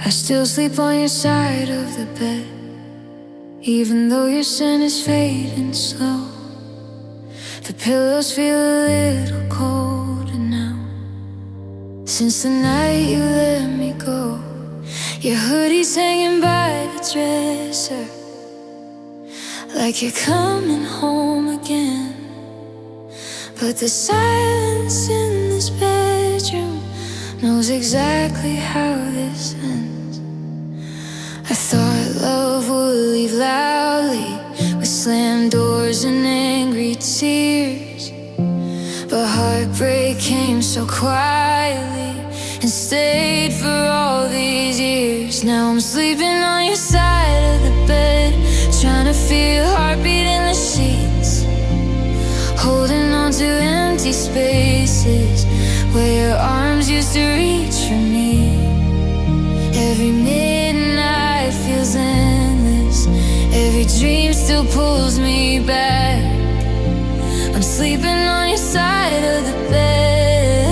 I still sleep on your side of the bed, even though your scent is fading slow. The pillows feel a little colder now, since the night you let me go. Your hoodie's hanging by the dresser, like you're coming home again. But the silence in this bedroom knows exactly how this ends. I thought love would leave loudly, with slammed doors and angry tears, but heartbreak came so quietly and stayed for all these years. Now I'm sleeping on your side of the bed, trying to feel your heartbeat in the sheets, holding on to empty spaces where your arms used to reach for me. Every midnight feels endless, every dream still pulls me back. I'm sleeping on your side of the bed,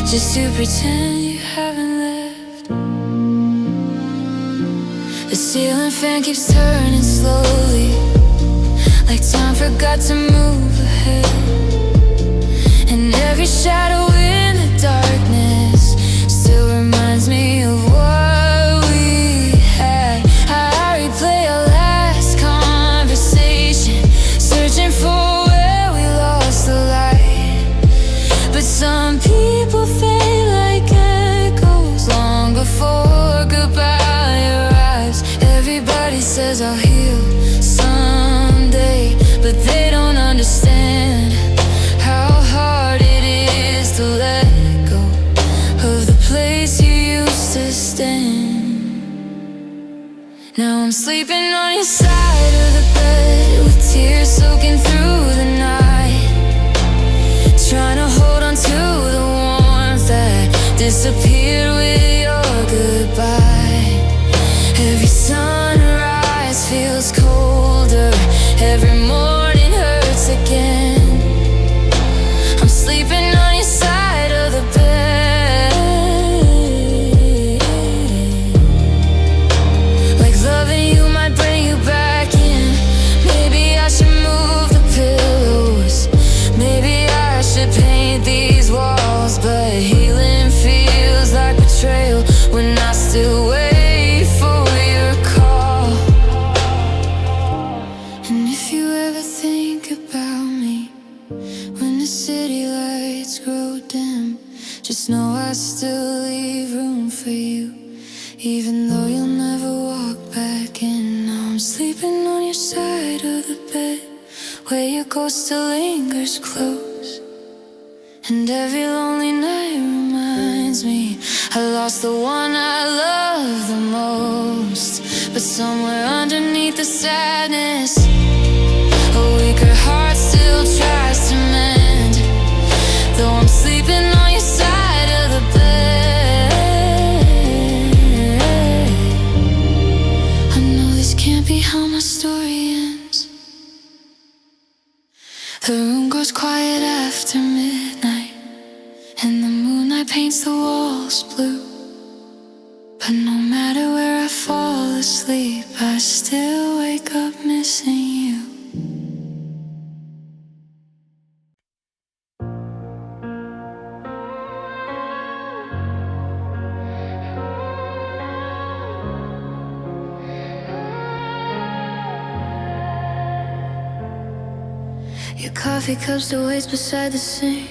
just to pretend you haven't left. The ceiling fan keeps turning slowly, like time forgot to move ahead. And every shadow in the darkness still reminds me of what we had. I replay our last conversation, searching for where we lost the light. But some people fade like echoes long before goodbye arrives. Everybody says I'll heal someday, but they don't understand how hard it is to let go of the place you used to stand. Now I'm sleeping on your side of the bed, with tears soaking through the night, trying to hold on to the warmth that disappeared with your goodbye. Every sunrise feels colder, every morning hurts again. I'm sleeping on your side of the bed, like loving you might bring you back in. Maybe I should move the pillows, maybe I should paint these walls, but healing feels like betrayal when I still wait for your call. And if you ever think about me when the city lights grow dim, just know I still leave room for you, even though you'll never walk back in. Now I'm sleeping on your side of the bed, where your ghost still lingers close, and every lonely night reminds me I lost the one I love the most. But somewhere underneath the sadness, a weaker heart still tries to mend. Though I'm sleeping on your side of the bed, I know this can't be how my story ends. The room goes quiet after midnight, and the moonlight paints the walls blue. But no matter where I fall asleep, I still wake up missing you. Your coffee cup still waits beside the sink,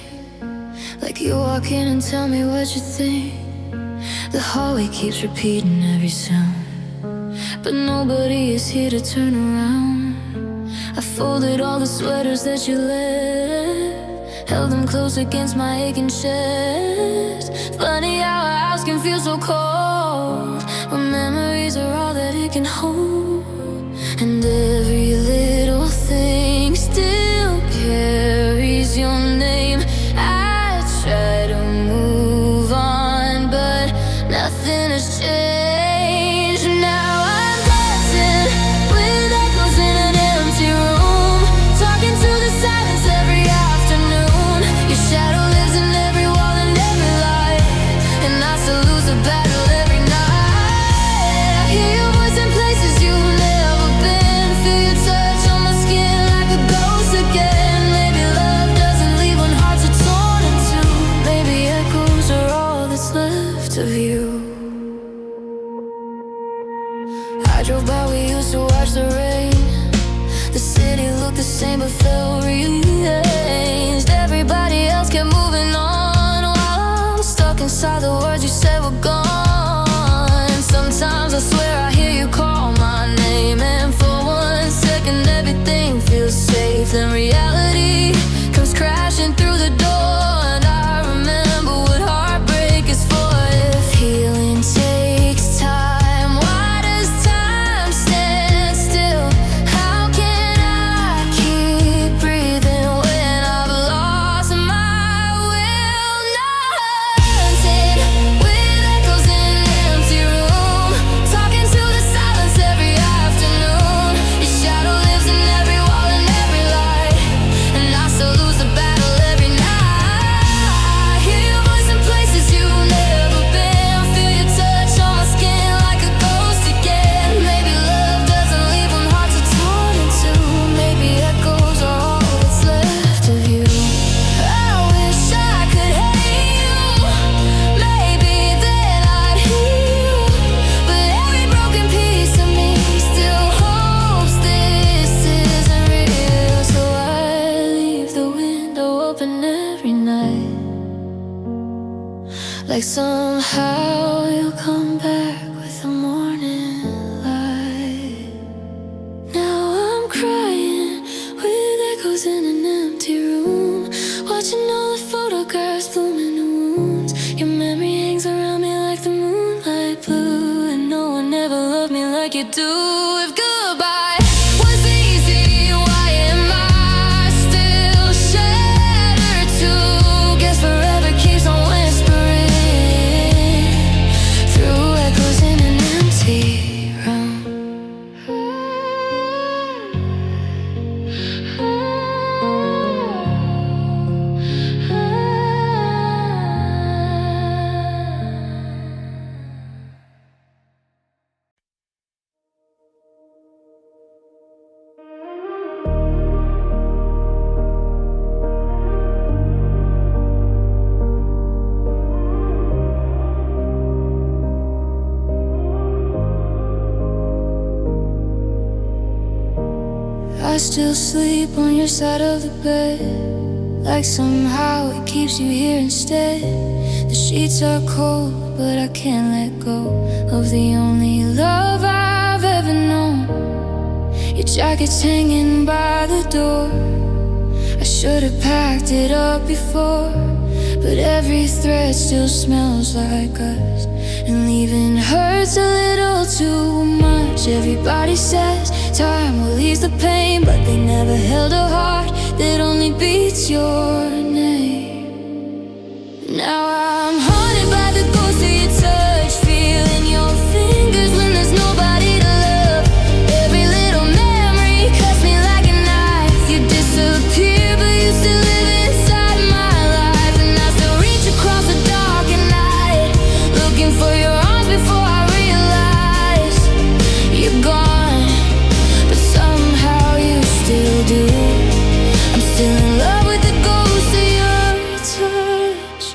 like you walk in and tell me what you think. The hallway keeps repeating every sound, but nobody is here to turn around. I folded all the sweaters that you left, held them close against my aching chest. Funny how a house can feel so cold when memories are all that it can hold, and every little thing still carries your name. I try to move on, but nothing has changed. Now I'm dancing with echoes in an empty room, talking to the silence every afternoon. Your shadow lives in every wall and every light. words you said were gone. Sometimes I swear I hear you call my name, and for 1 second everything feels safe. Then reality comes crashing through the door, and I remember what heartbreak is for. If healing takes time, why does time stand still? How can I keep breathing when I've lost my will? Nothing with echoes in an empty room, talking to the silence every afternoon. Your shadow lives in every wall and every light, and I still lose the battle every night. I hear your voice in places you've never been, feel your touch on my skin like a ghost again. Maybe love doesn't leave when hearts are torn in two. Maybe echoes are all that's left of you. I wish I could hate you, maybe then I'd heal. But every broken piece of me still hopes this isn't real. So I leave the window open every night, like somehow you'll come back with the morning light. Now I'm crying with echoes in an empty room, watching all the photographs bloom into wounds. Your memory hangs around me like the moonlight blue, and no one ever loved me like you do. If goodbye was easy, why am I still shattered too? Guess forever keeps on whispering through echoes in an empty room. I still sleep on your side of the bed, like somehow it keeps you here instead. The sheets are cold, but I can't let go of the only love I've ever known. Your jacket's hanging by the door. I should have packed it up before, but every thread still smells like us, and leaving hurts a little too much. Everybody says time will ease the pain, but they never held a heart that only beats your name. Now I'm haunted by the ghost of your touch, feeling your fingers when there's nobody to love. Every little memory cuts me like a knife. You disappear, but you still live inside my life, and I still reach across the dark at night, looking for your arms before I realize you're gone. But somehow you still do. I'm still in love with the ghost of your touch.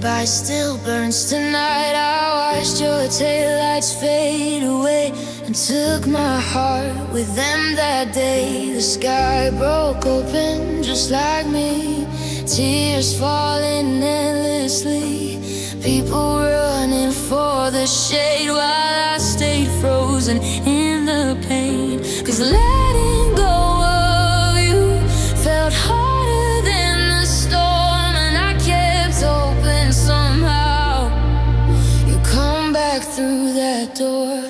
goodbye still burns tonight. I watched your taillights fade away and took my heart with them that day. The sky broke open just like me, tears falling endlessly, people running for the shade while I stayed frozen in the pain. 'Cause letting go of you felt harder than the storm, and I kept hoping somehow you come back through that door.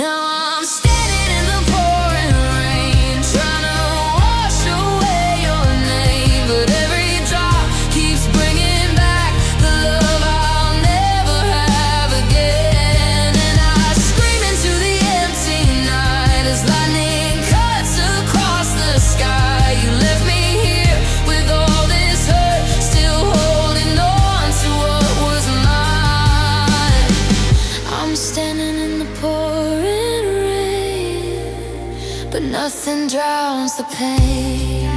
Now I'm standing in the pouring rain, trying to wash away your name, but every drop keeps bringing back the love I'll never have again. And I scream into the empty night as lightning cuts across the sky. You left me here with all this hurt, still holding on to what was mine. I'm standing in the pouring rain, but nothing drowns the pain.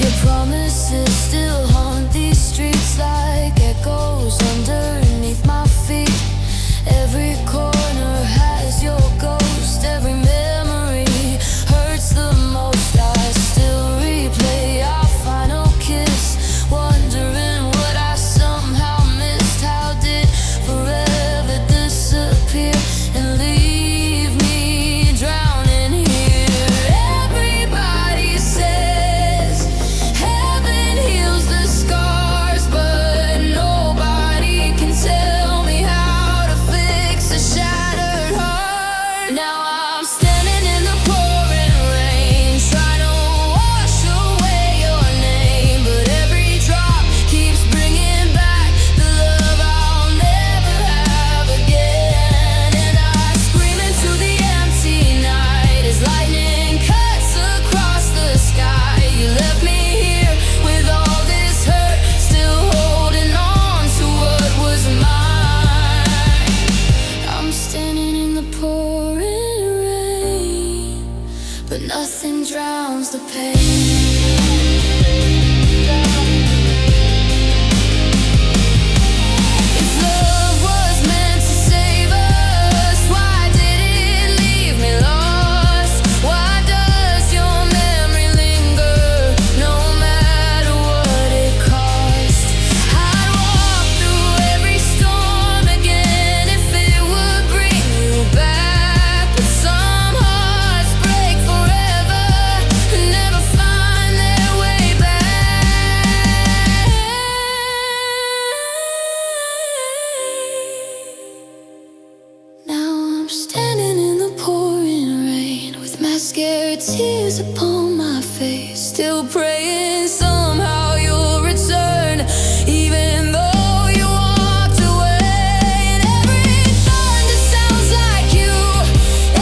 Your promises still haunt these streets like echoes underneath my feet. Every corner has your ghost, every memory hurts the most. I still replay our final kiss, wondering what I somehow missed. How did forever disappear and leave me drowning here? Everybody says heaven heals the scars, but nobody can tell me how to fix a shattered heart. Now I'm standing in the pouring rain, trying to wash away your name, but every drop keeps bringing back the love I'll never have again. And I scream into the empty night as lightning cuts across the sky. You left me here with all this hurt, still holding on to what was mine. I'm standing in the pouring rain, but nothing drowns the pain. If love was meant to save us, why did it leave me lost? Why does your memory linger no matter what it costs? I'd walk through every storm again if it would bring you back, but some hearts break forever and never find their way back. Now I'm standing in the pouring rain with mascara tears upon my face, still praying somehow you'll return, even though you walked away. And every thunder sounds like you,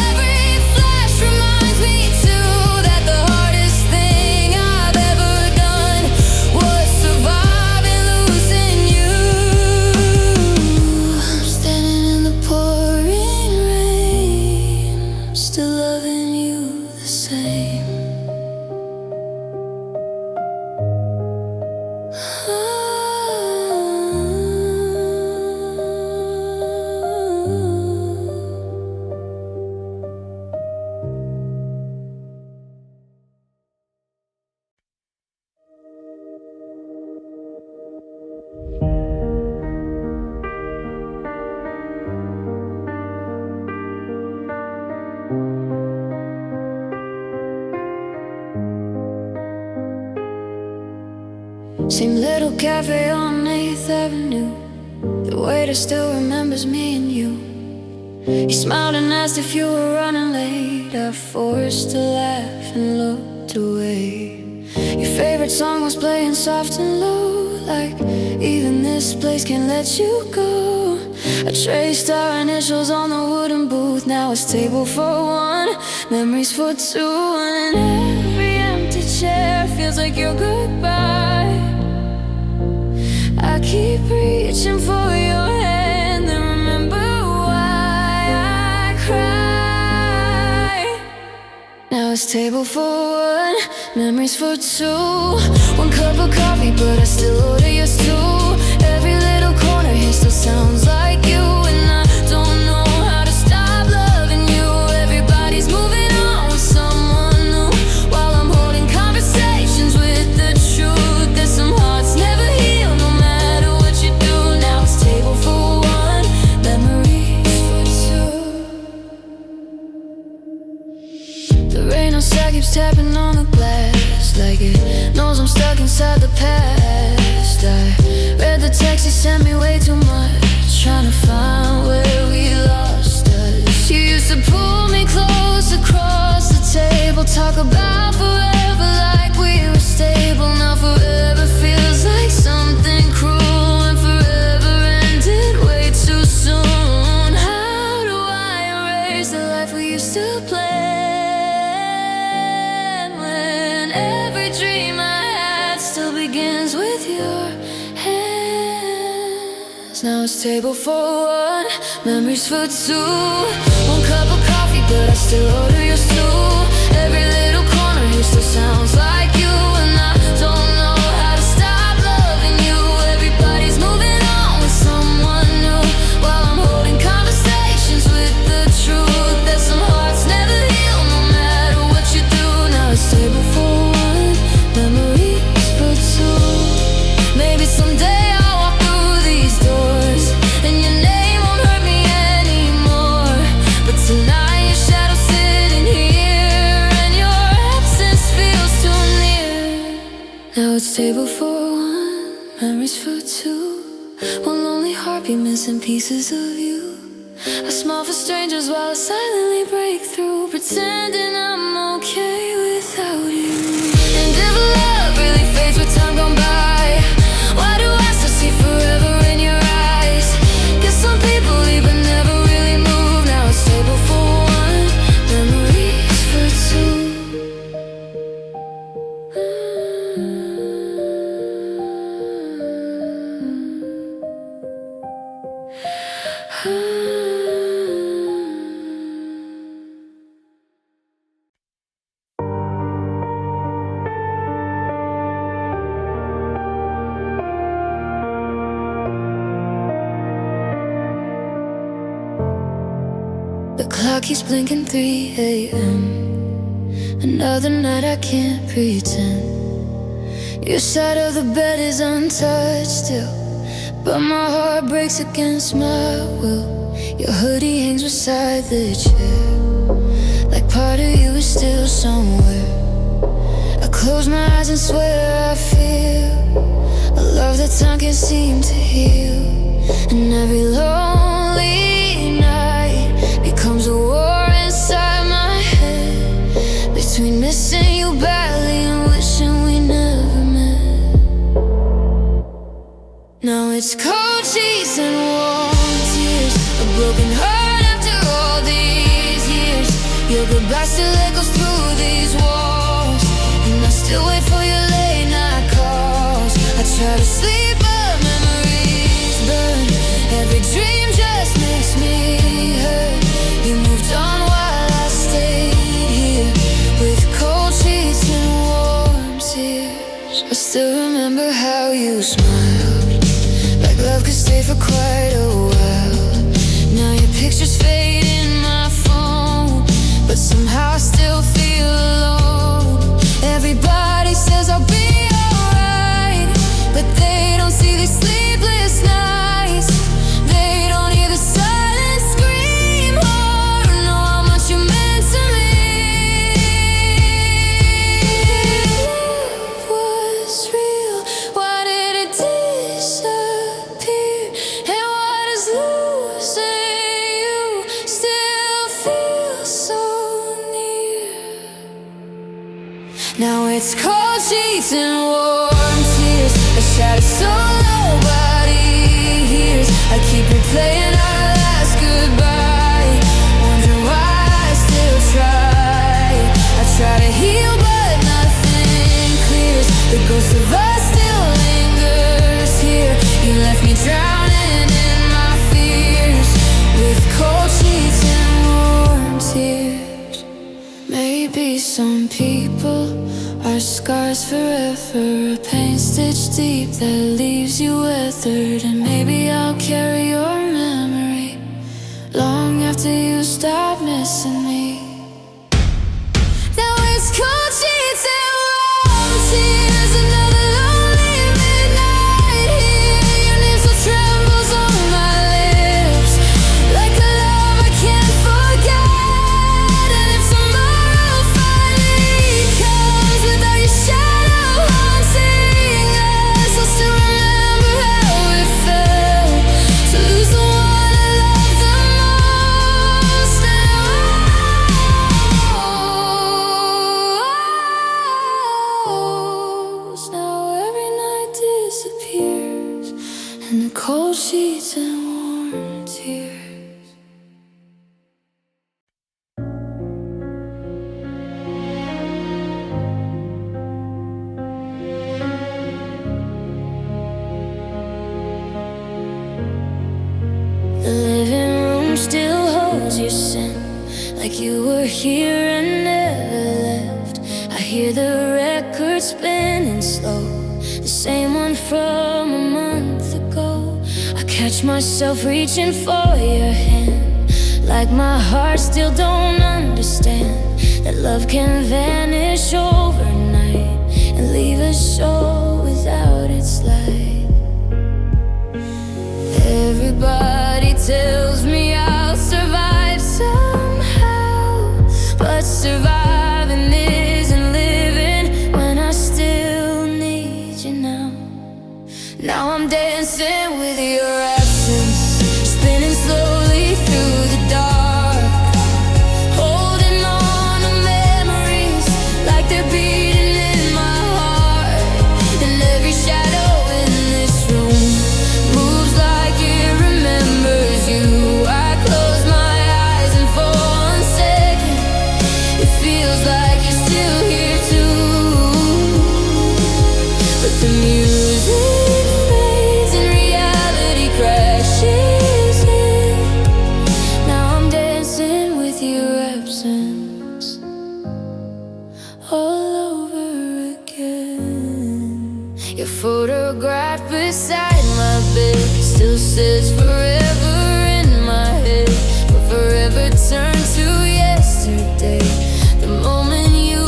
every flash reminds me too that the hardest thing I've ever done was surviving losing you. I'm standing in the pouring rain, still loving you the same. Same little cafe on 8th Avenue, the waiter still remembers me and you. He smiled and asked if you were running late. I forced to laugh and looked away. Your favorite song was playing soft and low, like even this place can let you go. I traced our initials on the wooden booth. Now it's table for one, memories for two, and every empty chair feels like your goodbye. I keep reaching for your hand and remember why I cry. Now it's table for one, memories for two. One cup of coffee, but I still order yours too. Every little corner here still sounds like you, and I don't know how to stop loving you. Everybody's moving on with someone new, while I'm holding conversations with the truth. There's some hearts never heal, no matter what you do. Now it's table for one, memories for two. The rain outside keeps tapping on the glass, like it knows I'm stuck inside the past. I read the text you sent me way too much, trying to find where we lost us. You used to pull me close across the table, talk about forever like we were stable. Now forever feels like something cruel, and forever ended way too soon. How do I erase the life we used to plan, when every dream I had still begins with your hands? Now it's table for one, memories for two. One cup of coffee, but I still order yours too. Every little corner here still sounds like you, and I don't know how to stop loving you. Everybody's moving on with someone new, while I'm holding conversations with the truth. There's some hearts never heal, no matter what you do. Now it's table for one, memories for two. Maybe someday I'll walk through these doors, and your name won't hurt me anymore. But tonight your shadow's sitting here, and your absence feels too near. Now it's table for one, memories for two. One lonely heartbeat missing pieces of you. I smile for strangers while I silently break through, pretending I'm okay without you. And if love really fades with time gone by, why do I still see forever in your eyes? Guess some people leave but never really move. Now it's table for one, memories for two. The clock keeps blinking 3 a.m. Another night I can't pretend. Your side of the bed is untouched still, but my heart breaks against my will. Your hoodie hangs beside the chair, like part of you is still somewhere. I close my eyes and swear I feel a love that time can't seem to heal. And every lonely night becomes a war inside my head, between missing you badly and wishing we never met. Now it's cold sheets and warm tears, a broken heart after all these years. Your goodbye still echoes through these walls, and I still wait for your late night calls. I try to sleep but memories burn. Every dream just makes me hurt. You moved on while I stayed here, with cold sheets and warm tears. I still remember how you smiled, like love could stay for quite a while. Now your pictures fade in my phone, but somehow I still feel alone. Everybody says I'll be alright, but they don't see these sleepless nights. They don't hear the silent scream or know how much you meant to me. Love was real, why did it disappear? And why does losing you still feel so near? Now it's cold sheets and warm tears, a shadow so nobody hears. I keep replaying our last goodbye, wondering why I still try. I try to heal but nothing clears. The ghost of us still lingers here. You left me drowning in my fears, with cold sheets and warm tears. Maybe some people are last forever, a pain stitched deep that leaves you weathered. And maybe I'll carry your memory long after you stop missing me. Now it's cold sheets and warm tears, another lonely midnight here. Your name still trembles on my lips, like a love I can't forget. And if tomorrow finally comes without your shadow haunting us, I'll still remember how it felt to lose the one I love the most. Now every night disappears, and the cold sheets and warm tears. The living room still holds your scent, like you were here and never left. I hear the record spinning slow, the same one from a month ago. I catch myself reaching for your hand, like my heart still don't understand that love can vanish overnight and leave a soul without its light. Everybody tells me I'll survive somehow, but surviving isn't living when I still need you now. Now I'm dancing with your absence, spinning slowly through the dark, holding on to memories like they're beating in my heart. And every shadow in this room moves like it remembers you. I close my eyes and for 1 second it feels like you're still here too. But the music fades and reality crashes in. Now I'm dancing with your absence all over again. Your photograph beside my bed still says forever in my head, but forever turned to yesterday the moment you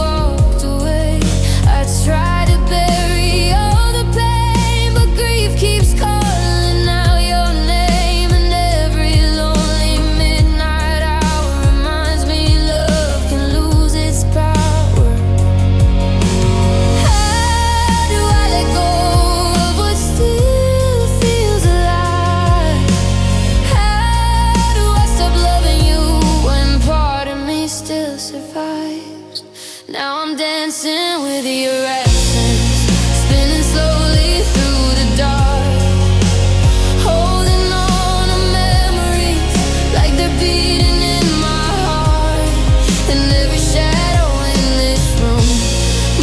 walked away. I try to bury all the pain, but grief keeps calling out your name. And every lonely midnight hour reminds me love can lose its power. How do I let go of what still feels alive? How do I stop loving you when part of me still survives? Now I'm dancing with your absence, spinning slowly through the dark, holding on to memories like they're beating in my heart. And every shadow in this room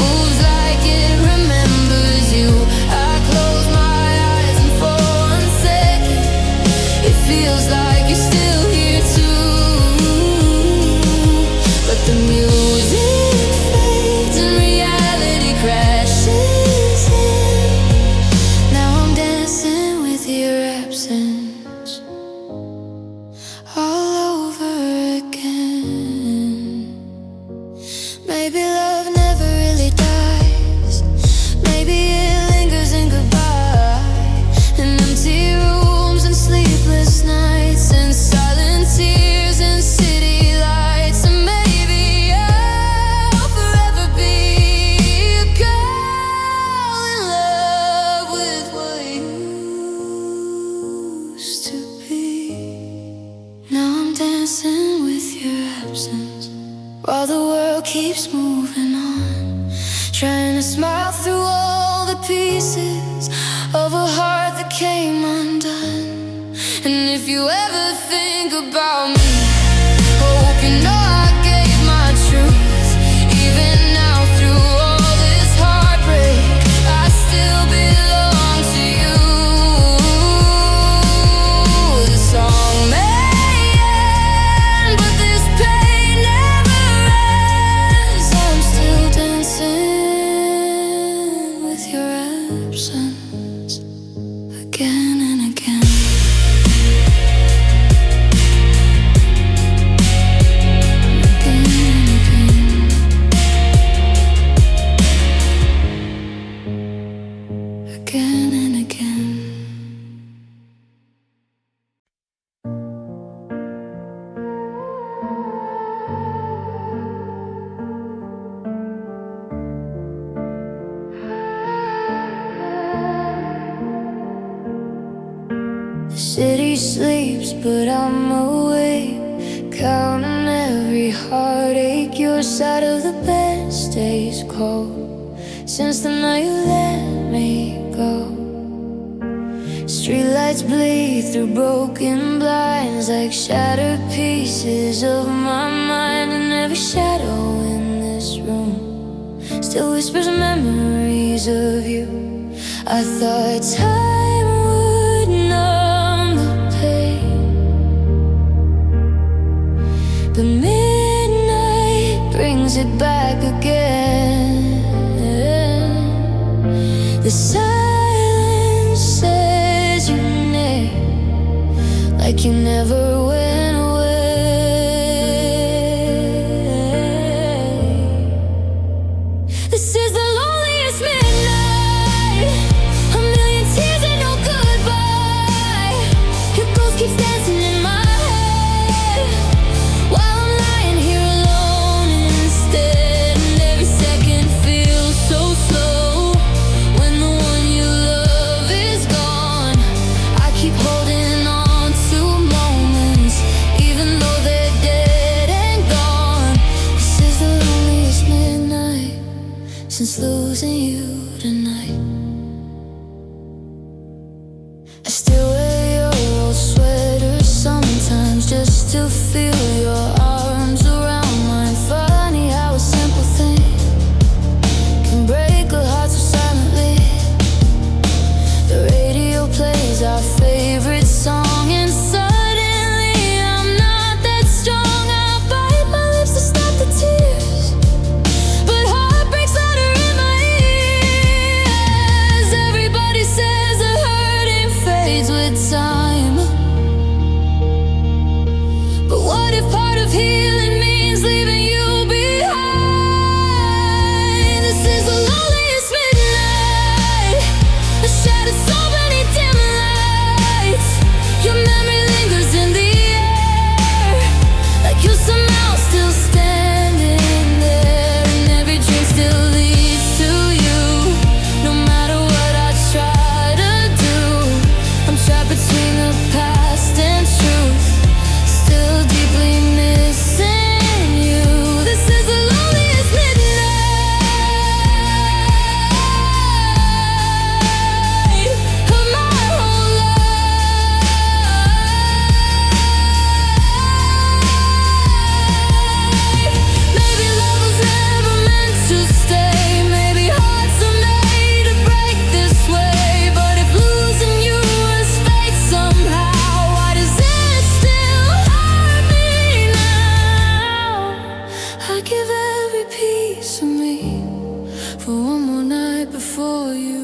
moves like it remembers you. I close my eyes and for 1 second it feels like you're still here too. But the music fades and reality crashes in. Now I'm dancing with your absence all over again. Maybe love never really dies, maybe it lingers in goodbye, in empty rooms and sleepless nights and silent tears and city lights. And maybe I'll forever be a girl in love with what used to be. Now I'm dancing with your absence while the world keeps moving on, trying to smile through all the pieces of a heart that came undone. And if you ever think about me, hope you know I gave my truth. Even now through all this heartbreak, I still belong to you. The song may end, but this pain never ends. I'm still dancing The city sleeps, but I'm awake, counting every heartache. Your side of the bed stays cold since the night you let me go. Streetlights bleed through broken blinds like shattered pieces of my mind. And every shadow in this room still whispers memories of you. I thought time would numb the pain, but midnight brings it back again. The silence says your name like you never went away. This is the loneliest midnight, a million tears and no goodbye. Your ghost keeps dancing in my head while I'm lying here alone instead. And every second feels so slow when the one you love is gone. I keep holding on to moments even though they're dead and gone. This is the loneliest midnight since losing you tonight. I still wear your old sweater sometimes just to feel your arms around mine. Funny how a simple thing can break a heart so silently. The radio plays our favorite song and suddenly I'm not that strong. I bite my lips to stop the tears, but heart breaks louder in my ears. Everybody says the hurting fades with time, but what if part of healing means leaving you behind? This is the loneliest midnight, a shattered soul beneath dim lights. Your memory lingers in the air like you're somehow still standing there. And every dream still leads to you, no matter what I try to do. I'm trapped between the past and truth, still deeply missing you. This is the loneliest midnight of my whole life. Maybe love was never meant to stay. Maybe hearts are made to break this way. But if losing you was fate somehow, why does it still hurt me now? I give every piece of me for one more night before you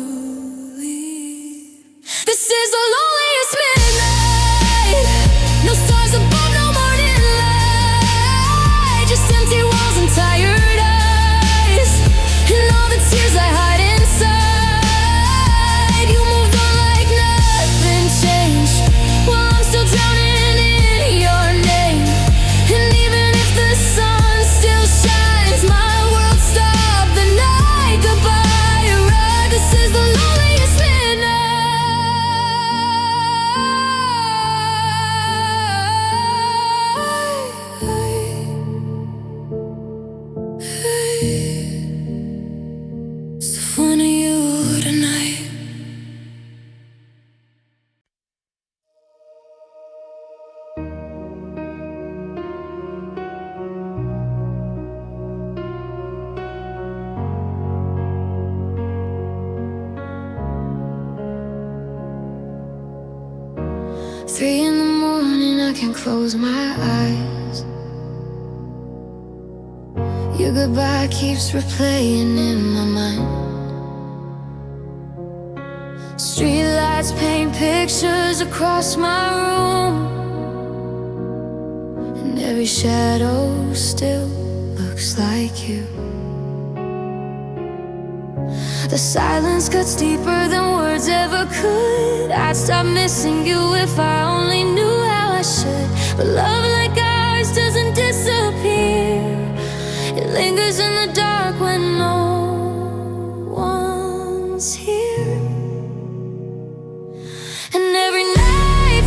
leave. This is the loneliest midnight, no stars above, no morning light, just empty walls and tired eyes, and all the tears I hide inside. You moved on like nothing changed, while I'm still drowning in your name. And even if the sun still shines, my world stopped the night goodbye arrived. This is the loneliest midnight. So fun of you tonight. Three in the morning, I can close my eyes. Your goodbye keeps replaying in my mind. Streetlights paint pictures across my room, and every shadow still looks like you. The silence cuts deeper than words ever could. I'd stop missing you if I only knew how I should. But love like ours doesn't disappear. It lingers in the dark when no one's here. And every night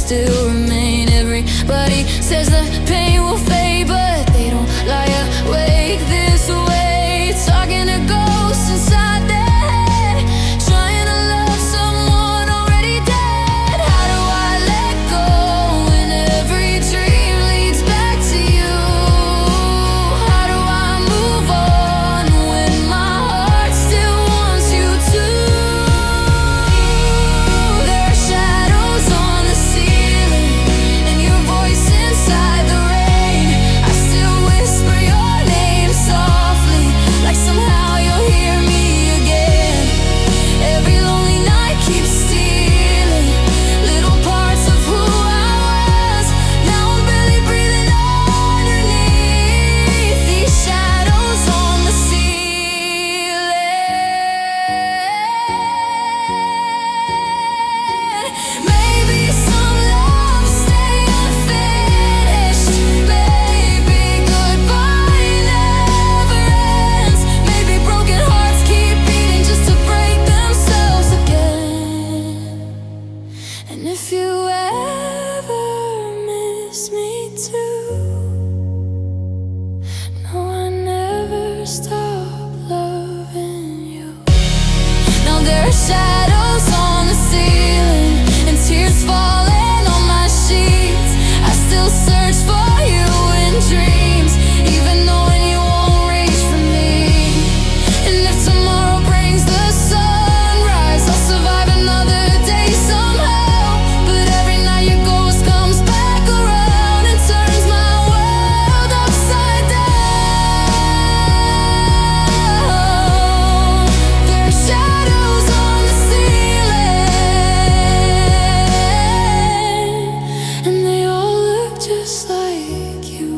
still remain. Everybody says the pain will fade, but they don't lie awake this way, talking to ghosts inside their head, trying to love someone already dead. How do I let go when every dream leads back to you? How do I move on when my heart still wants you to? There are shadows on the ceiling and your voice inside the rain. I still whisper your name softly, like somehow you'll hear me again. Every lonely night keeps stealing little parts of who I was. Now I'm barely breathing underneath these shadows on the ceiling. Maybe some love stay unfinished. Maybe goodbye never ends. Maybe broken hearts keep beating just to break themselves again. And if you ever miss me too, no, I never stop loving you. Now there are shadows on the ceiling and tears falling on my sheets. I still search for you in dreams, even knowing you won't reach for me. And if tomorrow brings the sunrise, I'll survive another day somehow. But every night your ghost comes back around and turns my world upside down. There are shadows on the ceiling, and they all look just like you.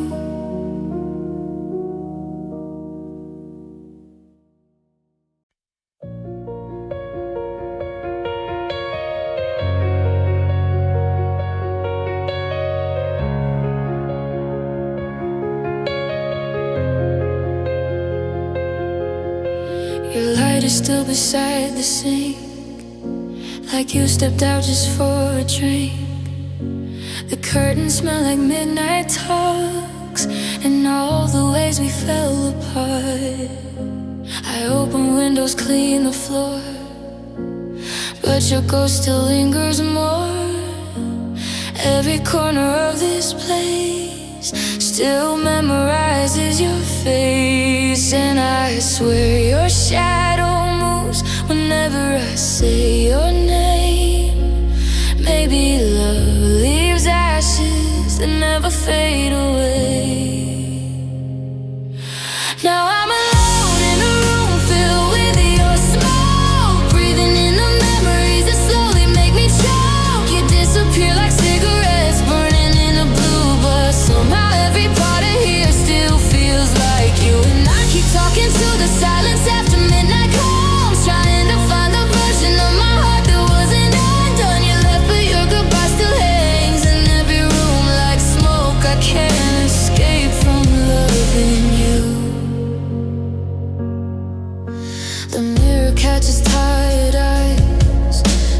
Your light is still beside the sink, like you stepped out just for a drink. The curtains smell like midnight talks and all the ways we fell apart. I open windows, clean the floor, but your ghost still lingers more. Every corner of this place still memorizes your face, and I swear your shadow moves whenever I say your name. Maybe love leaves ashes that never fade away. Now I'm alone in a room filled with your smoke, breathing in the memories that slowly make me choke. You disappear like cigarettes burning in a blue bus. Somehow every part of here still feels like you. And I keep talking to the silence after midnight comes, trying to find the version of my heart that wasn't undone. You left but your goodbye still hangs in every room like smoke. I can't escape from loving you. The mirror catches tired eyes,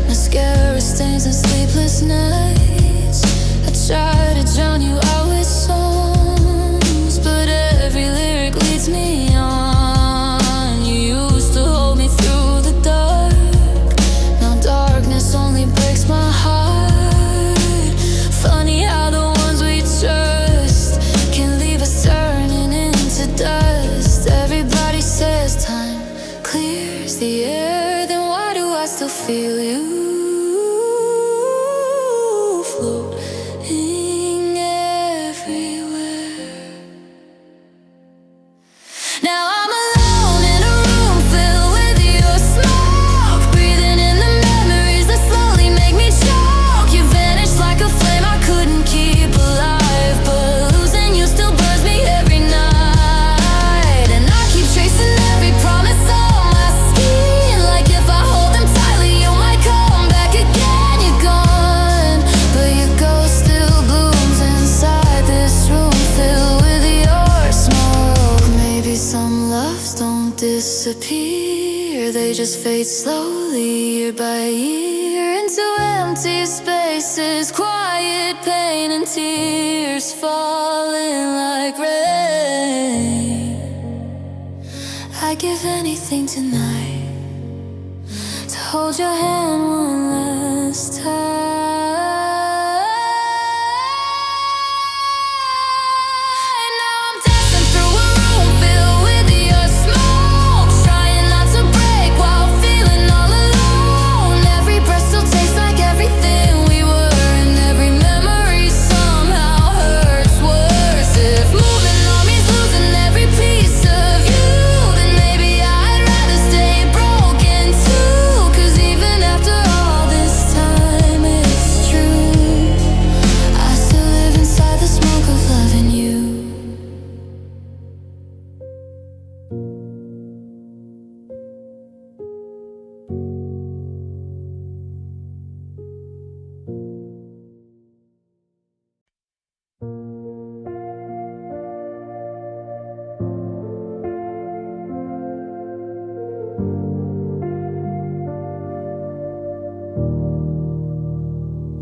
mascara stains and sleepless nights. I try to drown you out with songs, but every lyric leads me on. You used to hold me through the dark, now darkness only breaks my heart. Funny how the ones we trust can leave us turning into dust. Everybody says time clears the air, then why do I still feel you floating everywhere? Now I'm alone in a room filled with your smoke, breathing in the memories that slowly make me choke. You vanished like a flame I couldn't keep alive, but losing you still burns me every night. And I keep chasing every promise on my skin, like if I hold them tightly you might come back again. You're gone, but your ghost still blooms inside this room filled with your smoke. Maybe some loves don't disappear, disappear, they just fade slowly, year by year, into empty spaces, quiet pain and tears falling like rain. I'd give anything tonight to hold your hand one last time.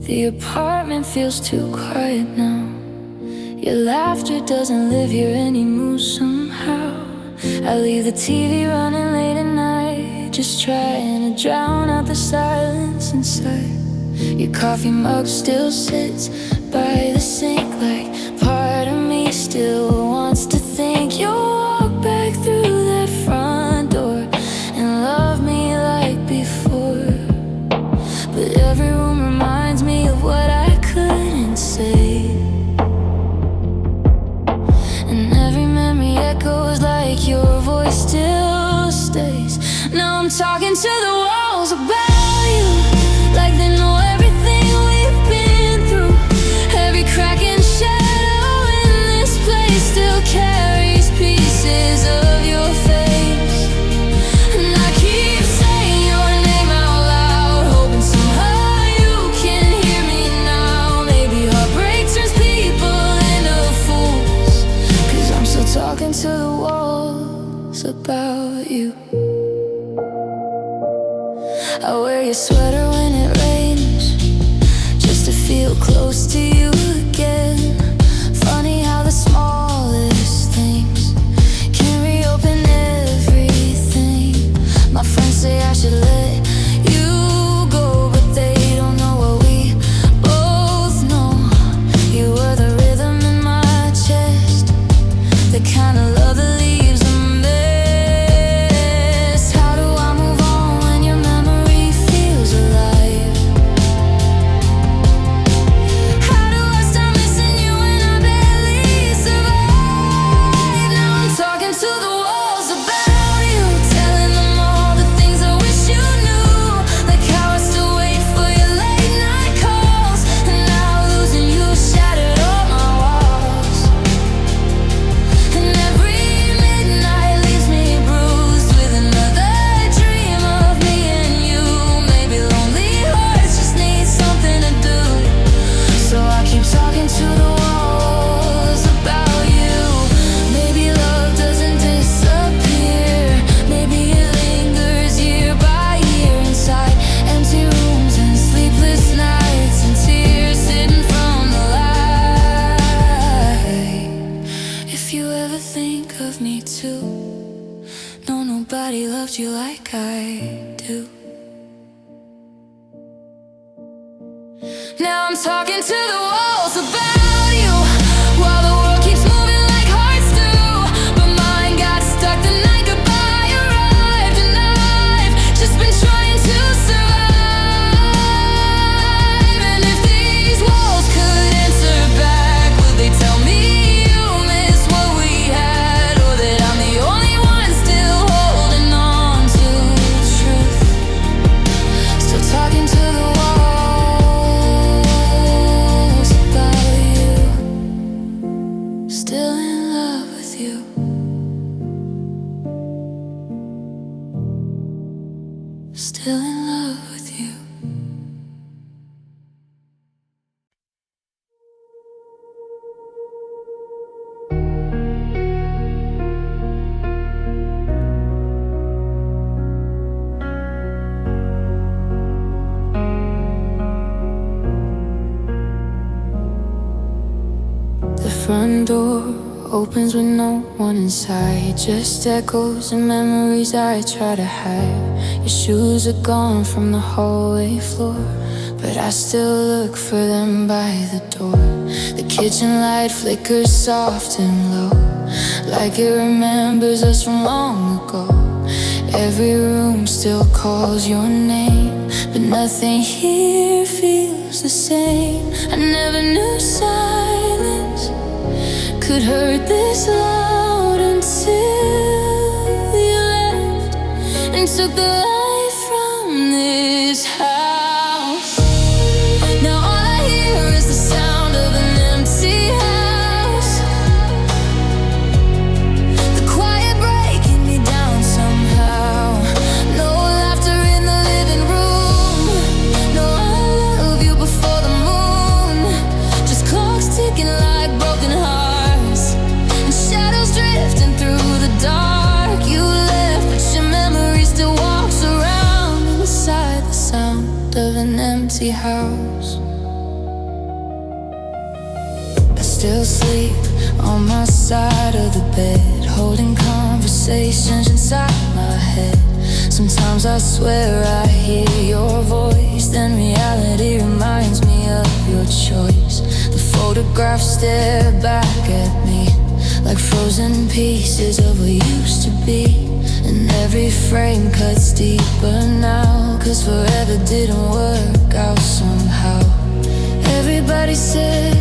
The apartment feels too quiet now. Your laughter doesn't live here anymore somehow. I leave the TV running late at night, just trying to drown out the silence inside. Your coffee mug still sits by the sink, like part of me still wants to think you'll walk back through that front door and love me like before. But every room reminds me of what I couldn't say, and every memory echoes like your voice still stays. Now I'm talking to the walls about you, like they know everything we've been through. Every crack and shadow in this place still carries pieces of your face. And I keep saying your name out loud, hoping somehow you can hear me now. Maybe heartbreak turns people into fools, 'cause I'm still talking to the walls about you. I wear your sweater when it rains, just to feel close to you again. Funny how the smallest things can reopen everything. My friends say I should let you go, but they don't know what we both know. You were the rhythm in my chest, the kind of love that leaves a mess. How do I move on when your memory feels alive? How do I stop missing you when I barely survive? Now I'm talking to the walls about you, telling them all the things I wish you knew, like how I still wait for your late night calls. And now losing you shattered all my walls, and every midnight leaves me bruised with another dream of me and you. Maybe lonely hearts just need something to do, so I keep talking to the walls about you. Maybe love doesn't disappear, maybe it lingers year by year inside empty rooms and sleepless nights and tears hidden from the light. If you ever think of me too, no, nobody loved you like I do. Now I'm talking to the walls about you, while the world keeps moving like hearts do. But mine got stuck the night goodbye arrived, and I've just been trying to survive. And if these walls could answer back, would they tell me you miss what we had, or that I'm the only one still holding on to truth? Still talking to the walls about you, still in love with you, still in love with you. door opens with no one inside, just echoes and memories I try to hide. Your shoes are gone from the hallway floor, but I still look for them by the door. The kitchen light flickers soft and low, like it remembers us from long ago. Every room still calls your name, but nothing here feels the same. I never knew silence could hurt this loud until you left and took the light from this house. Now all I hear is the sound of an empty house, the quiet breaking me down somehow. No laughter in the living room, no I love you before the moon, just clocks ticking like broken hearts, and shadows drifting through the dark. You left, but your memory still walks around inside the sound of an empty house. I still sleep on my side of the bed, holding conversations inside my head. Sometimes I swear I hear your voice, then reality reminds me of your choice. The photographs stare back at me like frozen pieces of what used to be, and every frame cuts deeper now, 'cause forever didn't work out somehow. Everybody says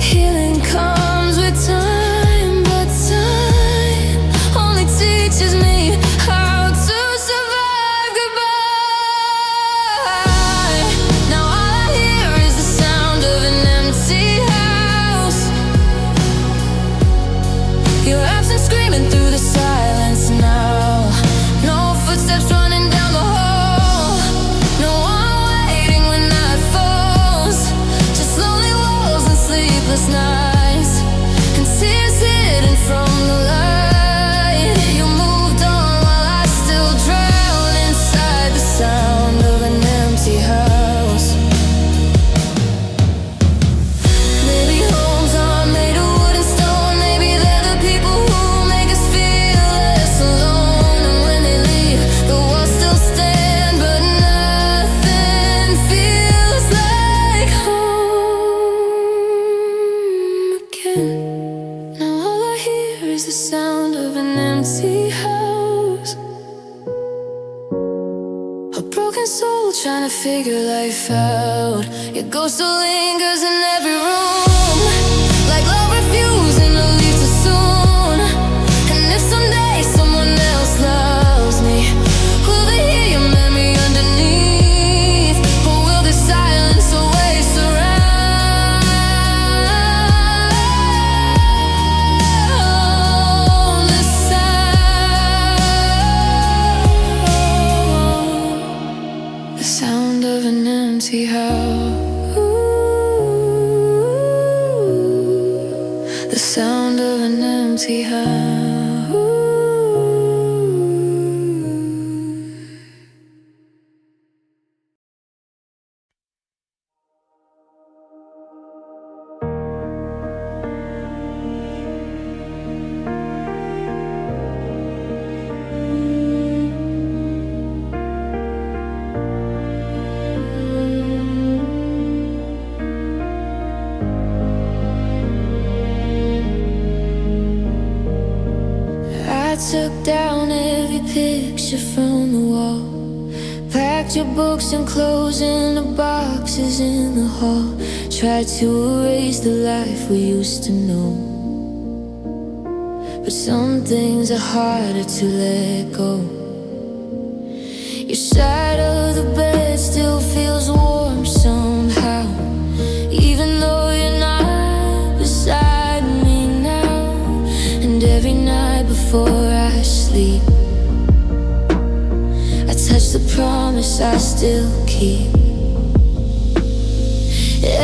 healing comes with time, but time only teaches me how to survive goodbye. Now all I hear is the sound of an empty house, your absence screaming through the silence now. No footsteps running down the hall, no one waiting when night falls, just lonely walls and sleepless nights, and tears hidden from the light. You moved on while I still drown inside the sound of an empty house. Maybe homes are made of wood and stone, maybe they're the people who make us feel less alone. And when they leave, the walls still stand, but nothing feels like home again. Now all I hear is the sound of an empty house, a broken soul trying to figure life out. Your ghost still lingers in every room, like love refusing to leave too soon. And if someday someone else loves me, will they hear your memory underneath, or will the silence always surround the sound of an empty house? The sound of an empty house. I took down every picture from the wall, packed your books and clothes in the boxes in the hall, tried to erase the life we used to know. But some things are harder to let go. Your side of the bed still feels warm somehow, even though you're not beside me now. And every night before I sleep, I touch the promise I still keep.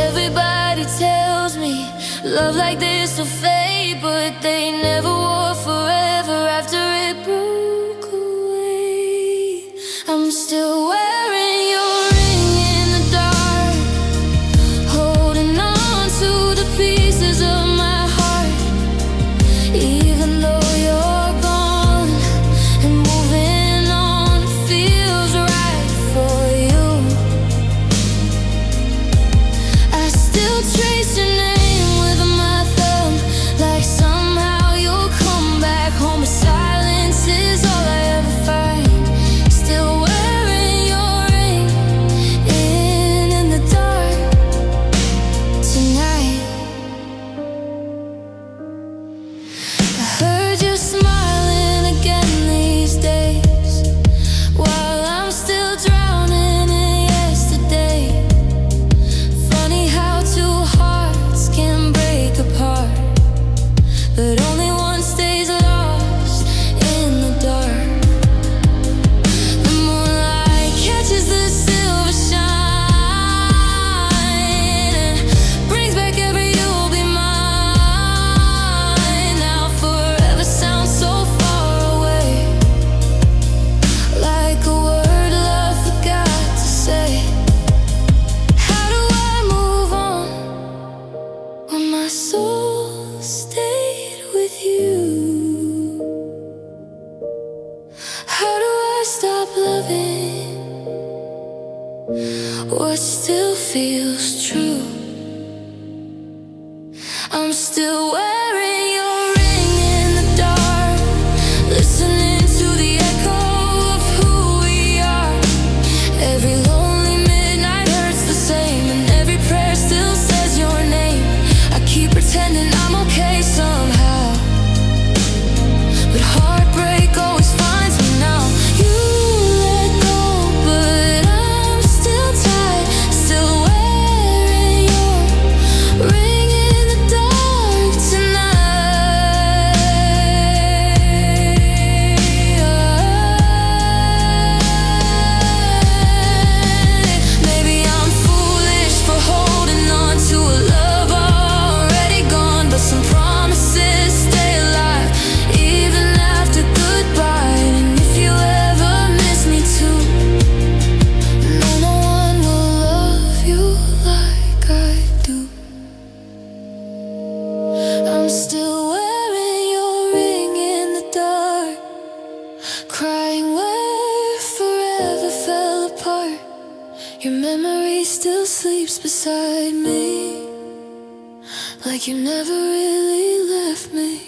Everybody tells me love like this will fade, but they never wore forever after it broke away. I'm still wearing your ring in the dark, holding on to the pieces of my heart. stop loving what still feels true. I'm still wearing your ring in the dark, listening to the echo of who we are. Every lonely midnight hurts the same, and every prayer still says your name. I keep pretending I'm okay somehow, but heartbreak always finds me now. You let go, but I'm still tied, still wearing your ring in the dark tonight. Maybe I'm foolish for holding on to a love already gone, but some promises stay alive even after goodbye. And if you ever miss me too, no one will love you like I do. I'm still wearing your ring in the dark, crying where forever fell apart. Your memory still sleeps beside me, like you never really left me.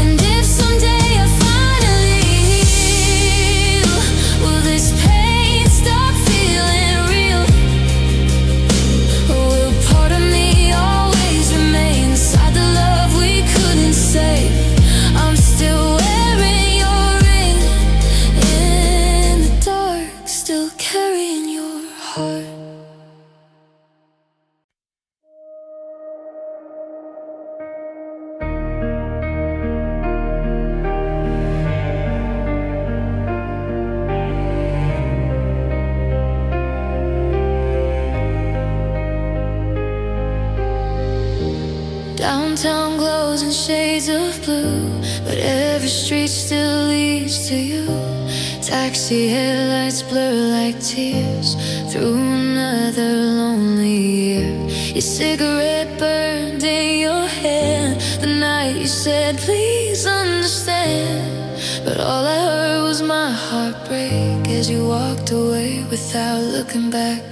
And if someday I finally heal, will this pain stop feeling real? Or will part of me always remain inside the love we couldn't save? I'm still wearing your ring in the dark, still carrying your heart. Downtown glows in shades of blue, but every street still leads to you. Taxi headlights blur like tears through another lonely year. Your cigarette burned in your hand the night you said please understand, but all I heard was my heart break as you walked away without looking back.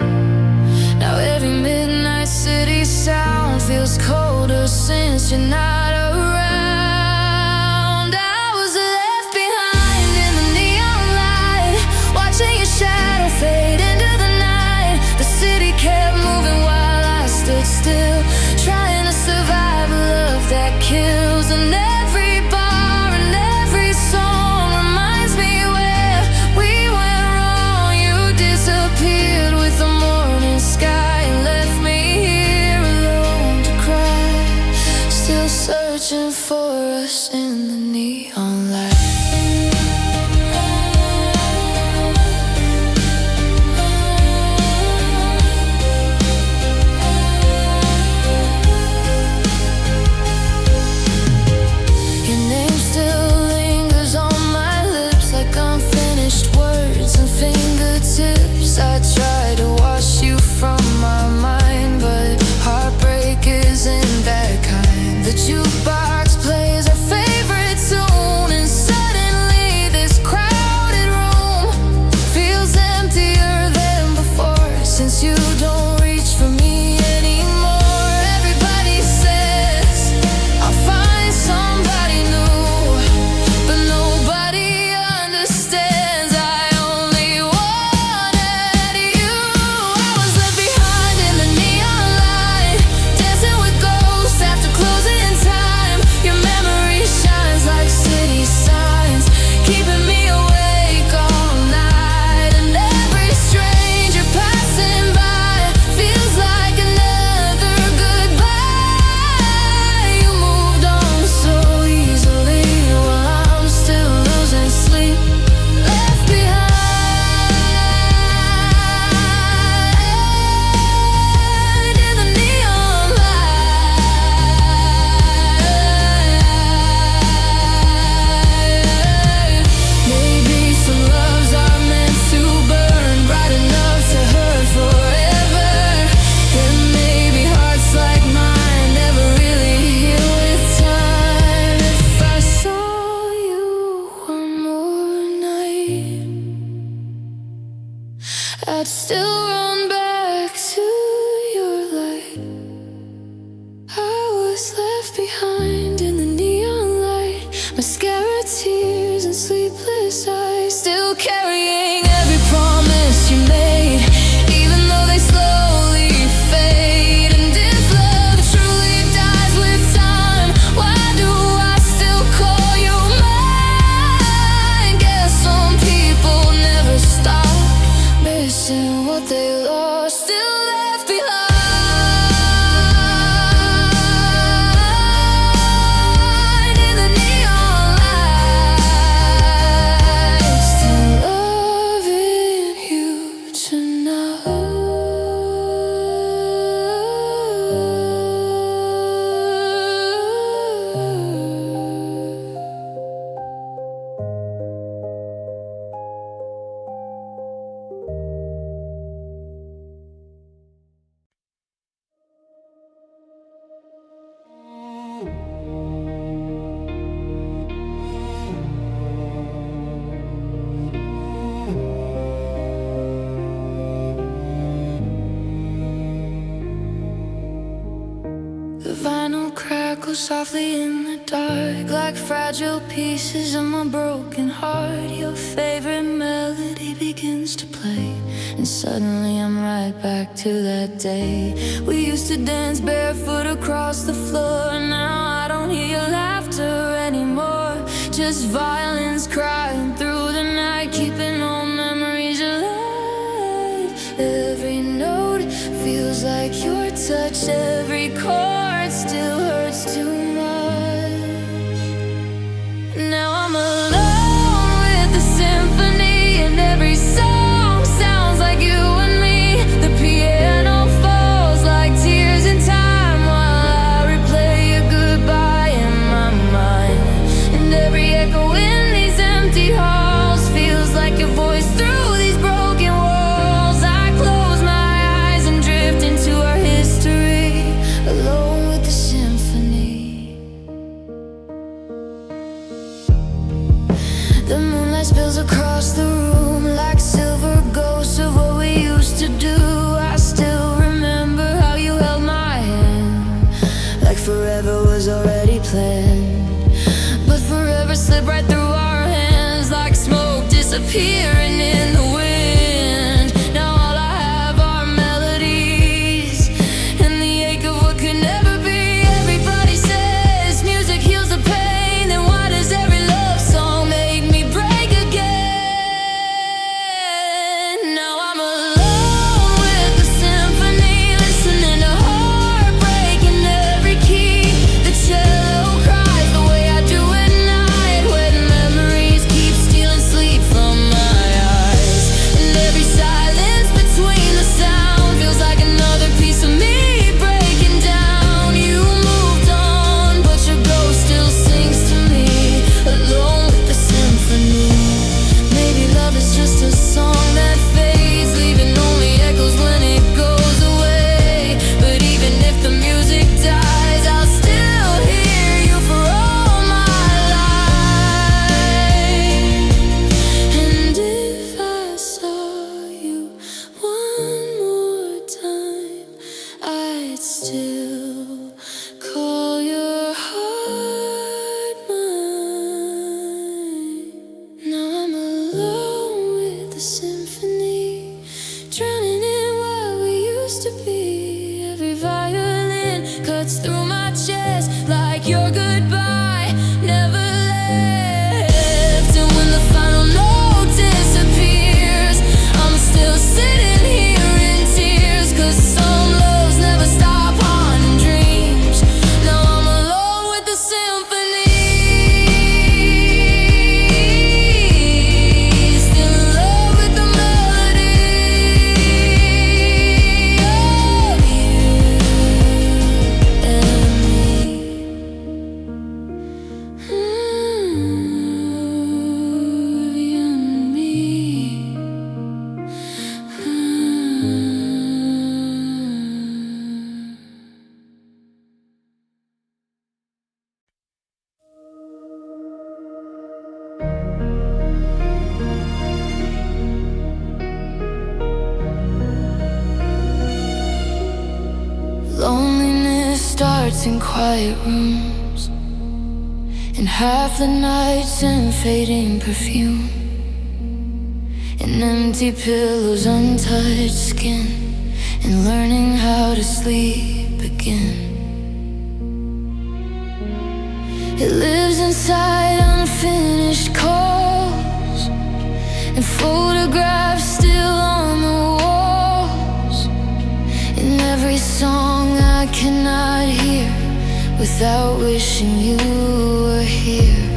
Now every midnight city sound feels colder since you're not around. I was left behind in the neon light, watching your shadow fade into the night. The city kept moving while I stood still, trying to survive a love that kills. And every bar and every song reminds me where we went wrong. You disappeared with the morning sky and left me here alone to cry, still searching I'd still run back to your light. I was left behind in the neon light, mascara, tears, and sleepless eyes, still carrying every promise you made, even though they slowly fade. And if love truly dies with time, why do I still call you mine? Guess some people never stop missing what they lost, still left behind. The vinyl crackles softly in the dark, like fragile pieces of my broken heart. Your favorite melody begins to play, and suddenly I'm right back to that day. We used to dance barefoot across the floor. Now I don't hear your laughter anymore, just violins crying through the night, keeping all memories alive. Every note feels like your touch, every chord still hurts too much. Now I'm alone with the symphony, and every song sounds like you and me. The piano falls like tears in time, while I replay your goodbye in my mind. And every echo in these empty halls feels like your voice through these broken walls. I close my eyes and drift into our history, alone with the symphony. The moonlight spills across the room like silver ghosts of what we used to do. I still remember how you held my hand, like forever was already planned. But forever slipped right through our hands, like smoke disappearing in the wind. Now all I have are melodies, and the ache of what could never be. Everybody says music heals the pain, then why does every love song make me break again? Now I'm alone with the symphony, listening to heartbreak in every key. The cello cries the way I do at night, when memories keep stealing sleep from my eyes. hearts in quiet rooms, and half the nights in fading perfume, and empty pillows, untouched skin, and learning how to sleep again. It lives inside unfinished calls, and photographs still on the walls, and every song I cannot hear without wishing you were here.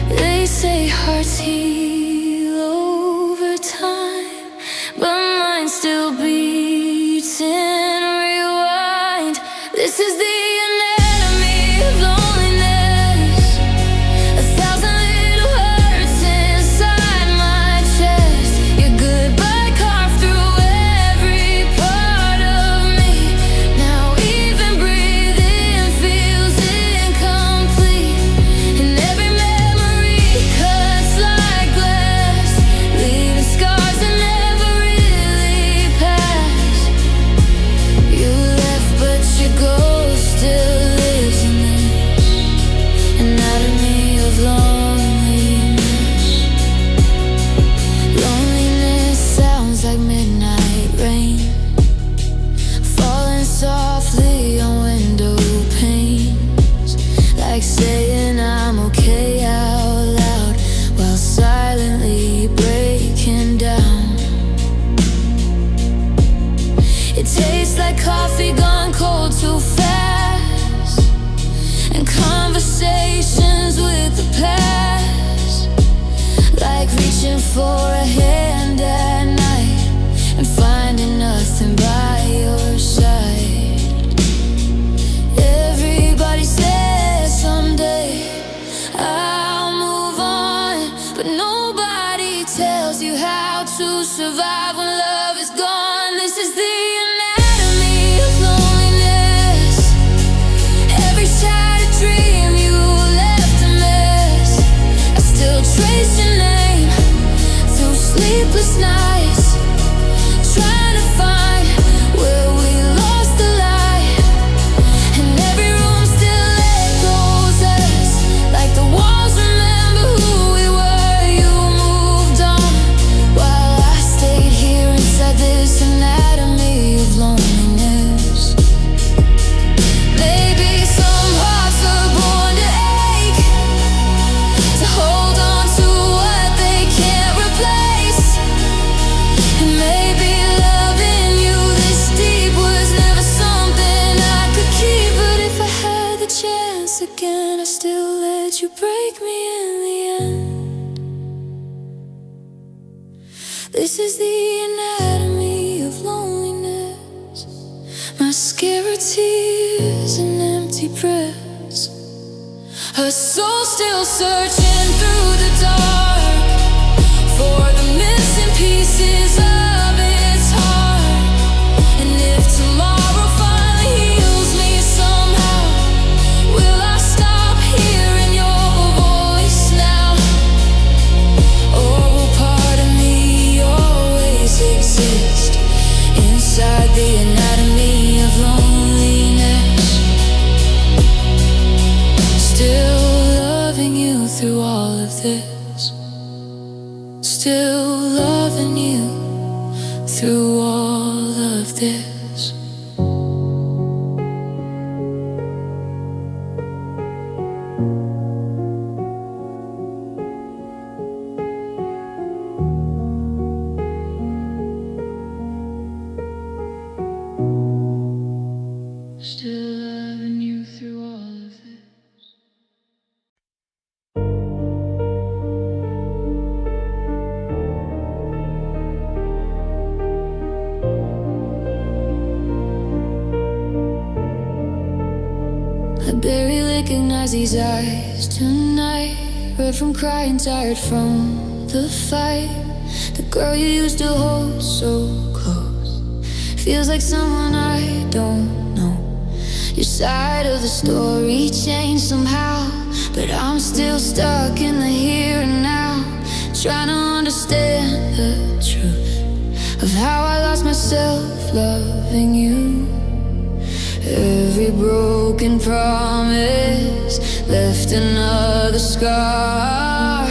They say hearts heal over time, but mine still beats in rewind. This is the anatomy of loneliness. 1,000 little hurts inside my chest. Your goodbye carved through every part of me. Now even breathing feels incomplete, and every memory cuts like glass, leaving scars that never really pass. You left, but your ghost still lives in this anatomy of loneliness. Loneliness sounds like midnight rain, falling softly on window panes, like saying I'm okay out loud while silently breaking down. It tastes like coffee gone cold too fast, and conversations with the past, like reaching for a hand at night and finding nothing by your side. Everybody says someday I'll move on, but nobody tells you how to survive when love is gone. This is the anatomy of loneliness. Every shattered dream you left a mess. I still trace your name through sleepless nights, trying to find where we lost the light. And every room still echoes us, like the walls remember who we were. You moved on while I stayed here inside this anatomy of loneliness. Maybe some hearts are born to ache, to hold on to what they can't replace. And maybe loving you this deep was never something I could keep. But if I had the chance again, I still let you break me in the end. This is the anatomy of loneliness. Mascara, tears, and empty breaths. Her soul still searching through the dark for the missing pieces of its heart. And if tomorrow finally heals me somehow, will I stop hearing your voice now? Or will part of me always exist inside the anatomy of loneliness? Still loving you through all of this. Still loving you through all of this. Still loving you through all of this. I barely recognize these eyes tonight, red from crying, tired from the fight. The girl you used to hold so close feels like someone I don't know. Your side of the story changed somehow, but I'm still stuck in the here and now, trying to understand the truth of how I lost myself loving you. Every broken promise left another scar.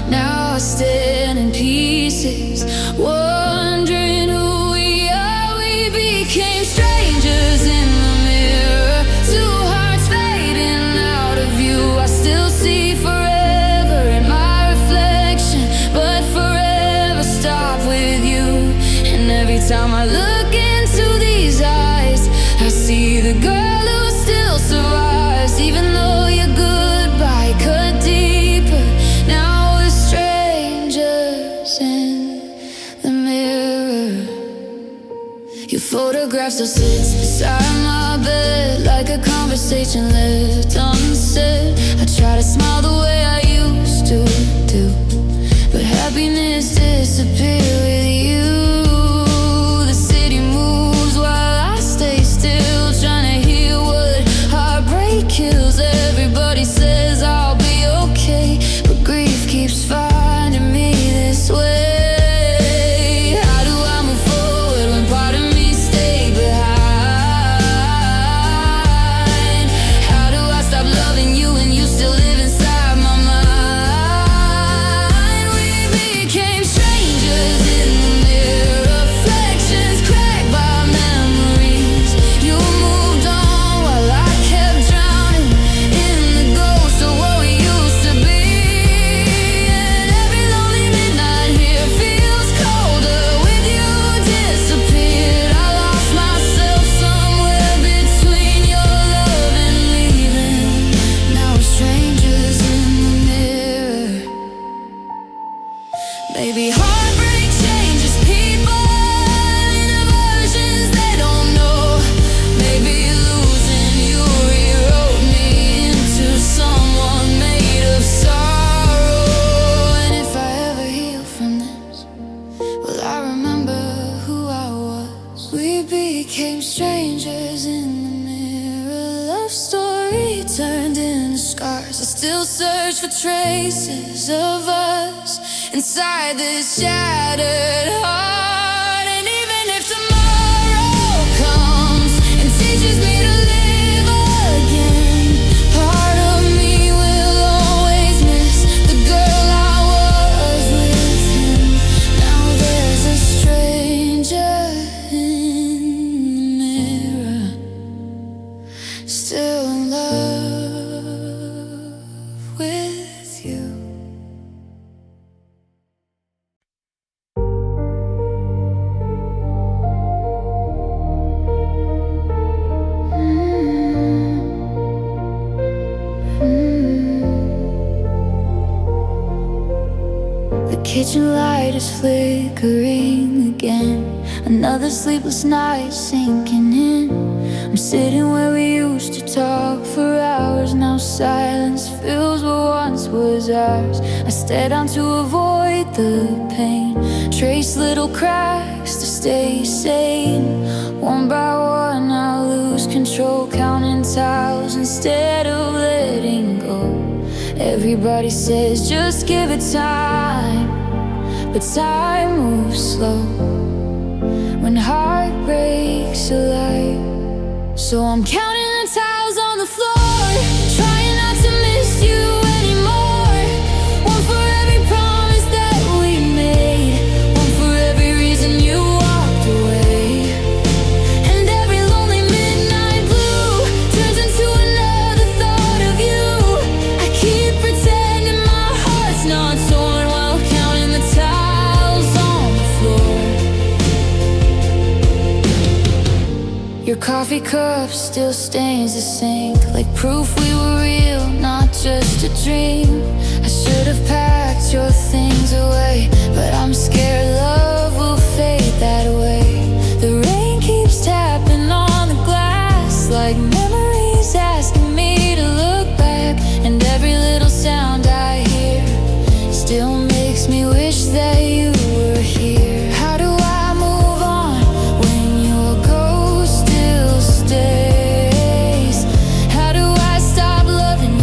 Now I stand in pieces, wondering who we are. We became strangers in the mirror, two hearts fading out of view. I still see forever in my reflection, but forever stop with you. And every time I look into these eyes, I see the girl who still survives. Even though your goodbye cut deeper, now we're strangers in the mirror. Your photograph still sits beside my bed, like a conversation left unsaid. I try to smile the way I used to do, but happiness disappears with you. The city moves while I stay still, trying to hear what heartbreak kills. Everybody says I'll be okay, but grief keeps finding me this way. How do I move forward when part of me stayed behind? How do I stop loving you and you still live inside my mind? We became strangers in the mirror, reflections cracked by memories. You moved on while I kept drowning in the ghost of what we used to be. And every lonely midnight here feels colder with you disappeared. I lost myself somewhere between your love and leaving. Now we're strangers in the mirror. Maybe heartbreak changes people into versions they don't know. Maybe losing you rewrote me into someone made of sorrow. And if I ever heal from this, will I remember who I was? We became strangers in the mirror, love story turned into scars. I still search for traces of us inside this shattered heart. And even if tomorrow comes and teaches me to live again, part of me will always miss the girl I was with him. Now there's a stranger in the mirror, still in love with you. The kitchen light is flickering again, another sleepless night sinking in. I'm sitting where we used to talk for hours. Now silence fills what once was ours. I stare down to avoid the pain, trace little cracks to stay sane. One by one I lose control, counting tiles instead of letting go. Everybody says just give it time, but time moves slow when heart breaks alive. So I'm counting the tiles on the floor, trying not to miss you anymore. One for every promise that we made, one for every reason you walked away. And every lonely midnight blue turns into another thought of you. I keep pretending my heart's not torn while counting the tiles on the floor. Your coffee cup still stains the sink, like proof we were real, not just a dream. I should have packed your things away, but I'm scared love will fade that way. The rain keeps tapping on the glass, like memories asking me to look back. And every little sound I hear still makes me wish that you were here. How do I move on when your ghost still stays? How do I stop loving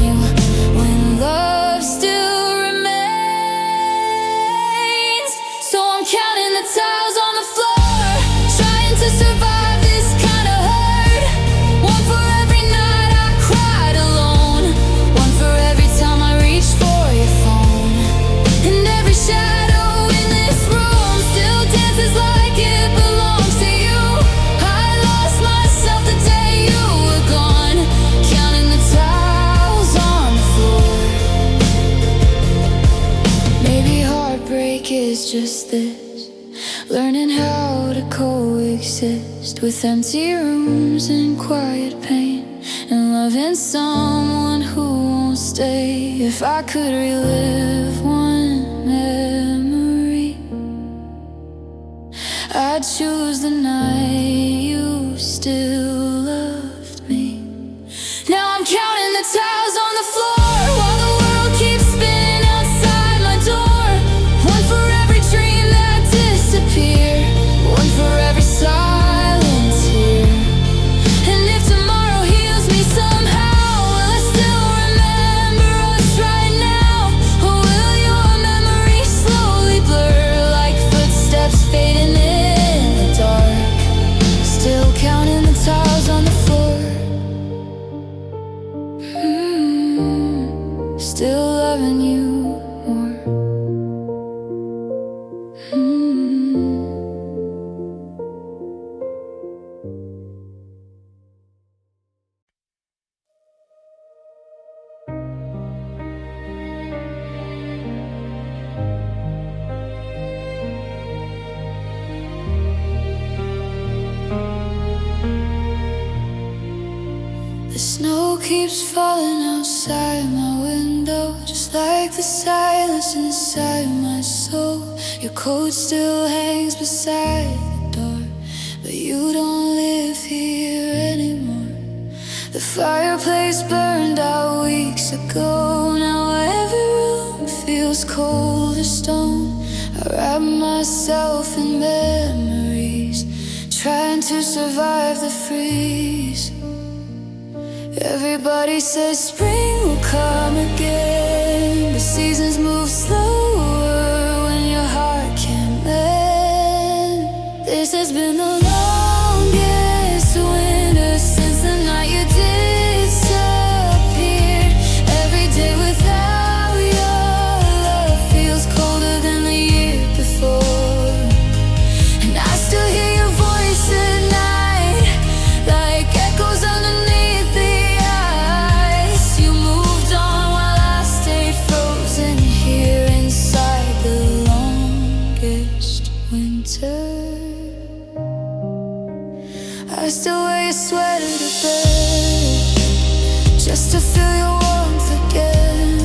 just this, learning how to coexist with empty rooms and quiet pain, and loving someone who won't stay. If I could relive one memory, I'd choose the night you still loved me. Now I'm counting the tiles on the floor while the world keeps spinning outside my door. One for every dream that disappeared, one for every silent tear. And if tomorrow heals me somehow, will I still remember us right now? Or will your memory slowly blur like footsteps fading in the dark? Still counting the tiles on the floor. Still loving you more. The snow keeps falling outside my window, just like the silence inside my soul. Your coat still hangs beside the door, but you don't live here anymore. The fireplace burned out weeks ago. Now every room feels cold as stone. I wrap myself in memories, trying to survive the freeze. Everybody says spring will come again, but seasons move slower when your heart can't mend. This has been the longest winter since the night you disappeared. Every day without your love feels colder than the year before. And I still hear your voice at night, like echoes underneath the I still wear your sweater to bed, just to feel your warmth again.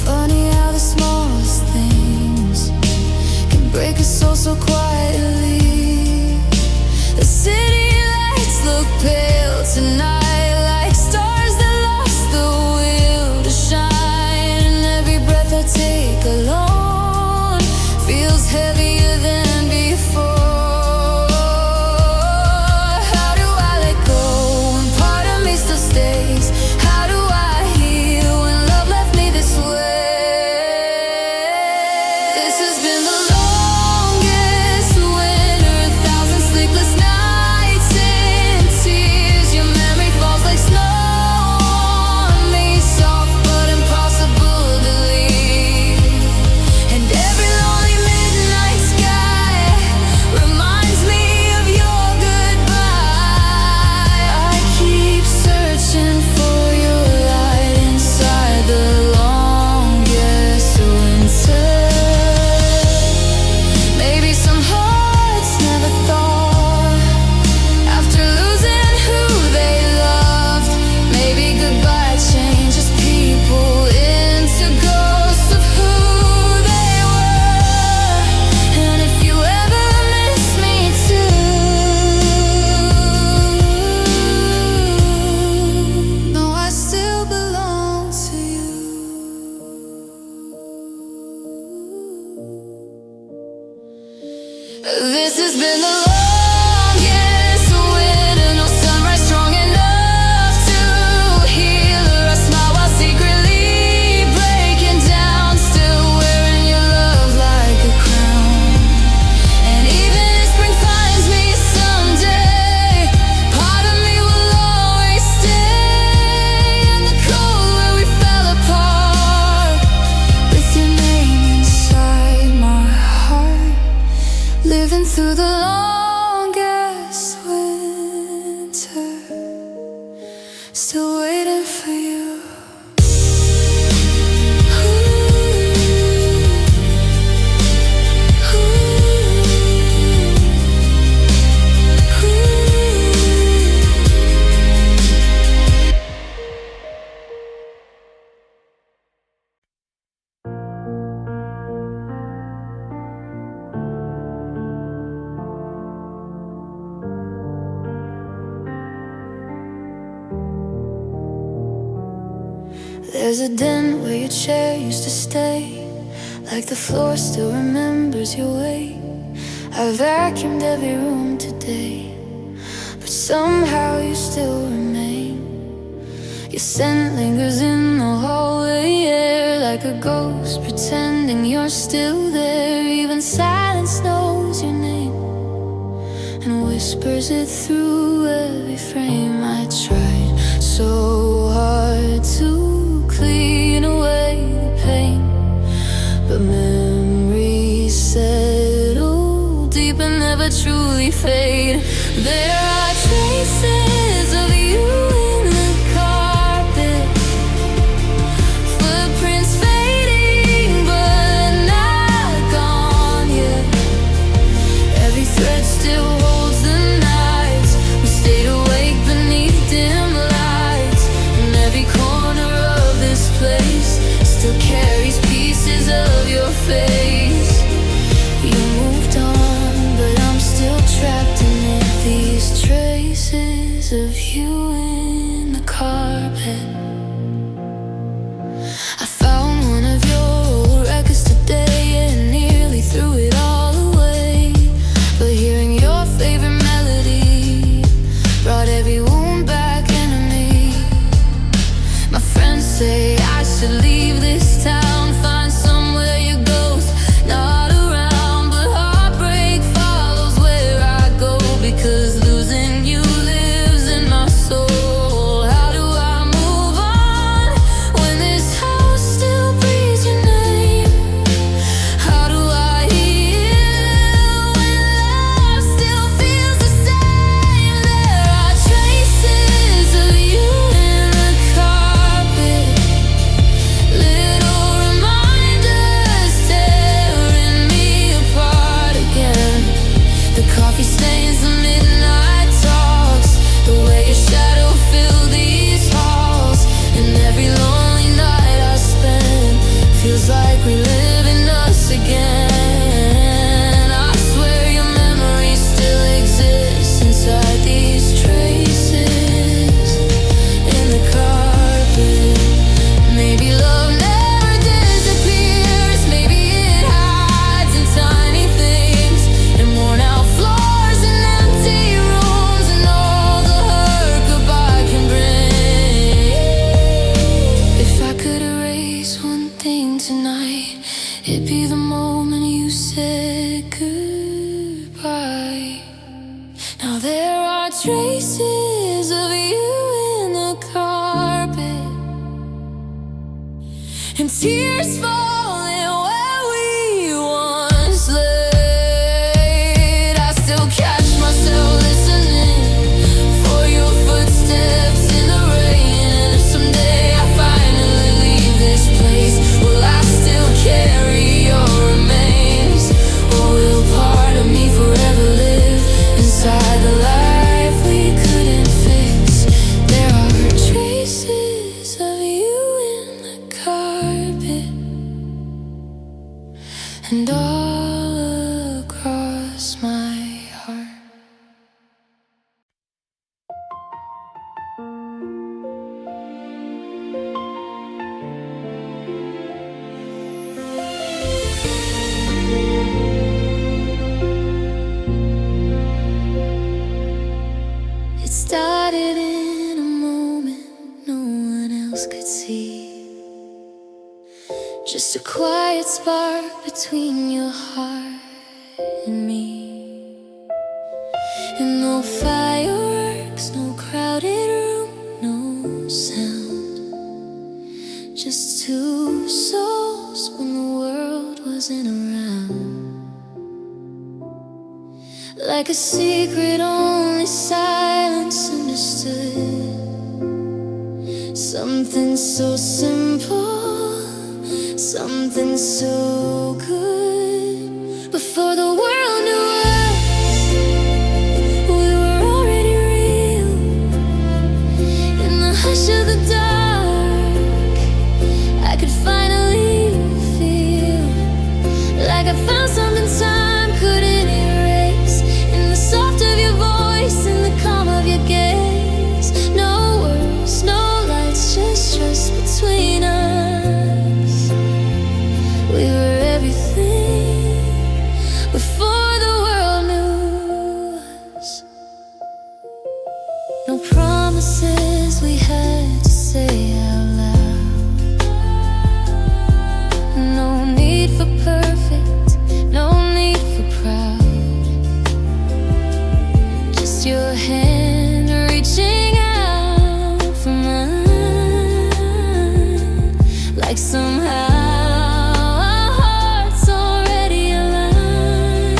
Funny how the smallest things can break a soul so quietly. The city lights look pale tonight, like stars that lost the will to shine. And every breath I take alone feels heavier than before. This has been the longest winter, no sunrise strong enough to heal her. I smile while secretly breaking down, still wearing your love like a crown. And even if spring finds me someday, part of me will always stay in the cold where we fell apart, with your name inside my heart, living through the long There's a den where your chair used to stay, like the floor still remembers your weight. I vacuumed every room today, but somehow you still remain. Your scent lingers in the hallway air, like a ghost pretending you're still there. Even silence knows your name and whispers it through every frame. I tried so hard to clean away the pain, but memories settle deep and never truly fade. There are traces of you in the carpet, footprints fading but not gone yet. Every thread still holds the nights we stayed awake beneath dim lights, and every corner of this place still carries pieces of your face. You moved on, but I'm still trapped in it. These traces of you in the carpet. I found one of your old records today and nearly threw it all away, but hearing your favorite melody brought every wound back into me. My friends say I should leave this town, find somewhere your ghost not around, but heartbreak follows where I go, because losing you lives in my soul. How do I move on when this house still breathes your name? How do I heal when love still feels the same? There are traces of you in the carpet, little reminders tearing me apart again. The coffee stains, the midnight talks, the way your shadow filled these halls, and every lonely night I spend feels like reliving us again. I swear your memory still exists inside these traces in the carpet. Maybe love never disappears, maybe it hides in tiny things, in worn out floors and empty rooms, and all the hurt goodbye can bring. If I could erase one thing tonight, it'd be the moment you said goodbye. Now there are traces of you in the carpet, and tears falling where we once laid. I still catch myself listening for your footsteps in the rain, and if someday I finally leave this place, will I still carry your remains, or will part of me forever live inside the life we couldn't fix? There are traces of you in the carpet, and all across my heart. It started in a moment no one else could see, just a quiet spark between your heart and me. And no fireworks, no crowded room, no sound, just two souls when the world wasn't around. Like a secret only silence understood, something so simple, something so good. Before the world knew us, we were already real. In the hush of the dark, I could finally feel like I found something time couldn't erase. In the soft of your voice, in the calm of your gaze, no words, no lights, just trust between us. like somehow our hearts already aligned,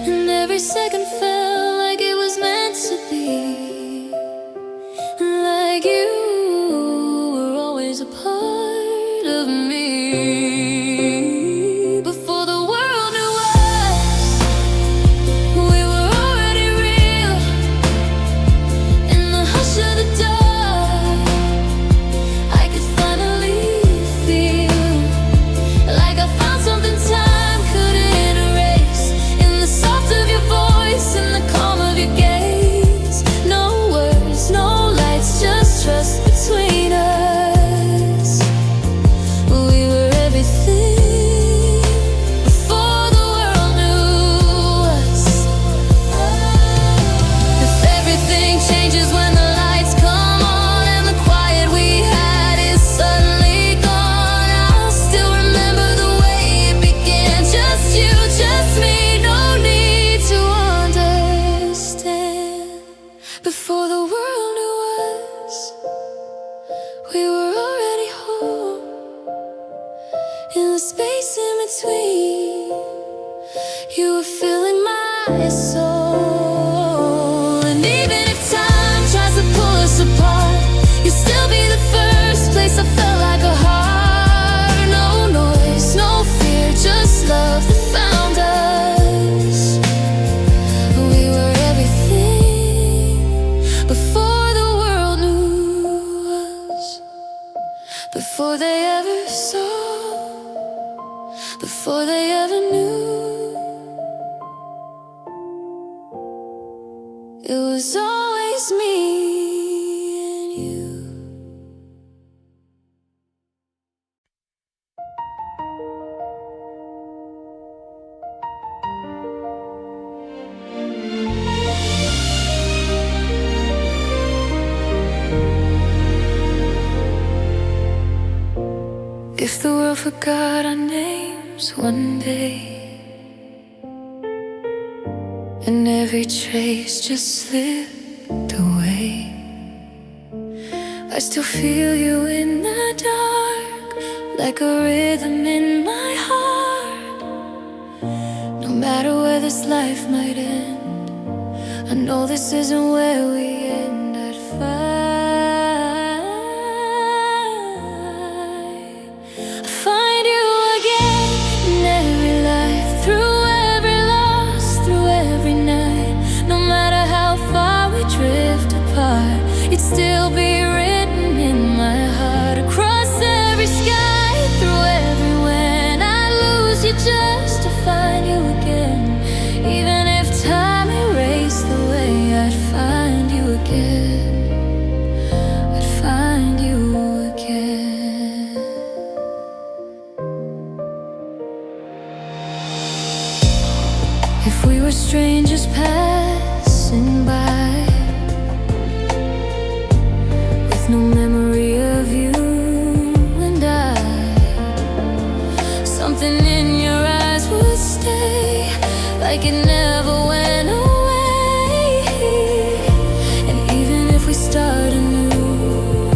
and every second felt like it was meant to be, like you were always a part of me. Before the world knew us, we were already real. In the hush of the dark, I could finally feel like I found something time couldn't erase. In the soft of your voice, in the calm of your gaze, no words, no lights, just trust between us. We were everything before the world knew us. If everything changes when the lights come on and the quiet we had is suddenly gone, I'll still remember the way it began. Just you, just me, no need to understand. Before the world knew us, we were already home. In the space in between, you were filling my soul. And even if time tries to pull us apart, you'll still be the first place I felt like a heart. No noise, no fear, just love that found us. We were everything before the world knew us. Before they ever saw, before they ever knew, it was always me and you. If the world forgot our names one day, and every trace just slipped away, I still feel you in the dark, like a rhythm in my heart. No matter where this life might end, I know this isn't where we end. I'd find you again in every life, through every loss, through every night. No matter how far we drift apart, you'd still be written in my heart. Across every sky, through every wind, I lose you just to find you again. Even if time erased the way, I'd find you again. I'd find you again. If we were strangers passing by, with no memory of you and I, something in your eyes would stay, like it never went away. And even if we start anew,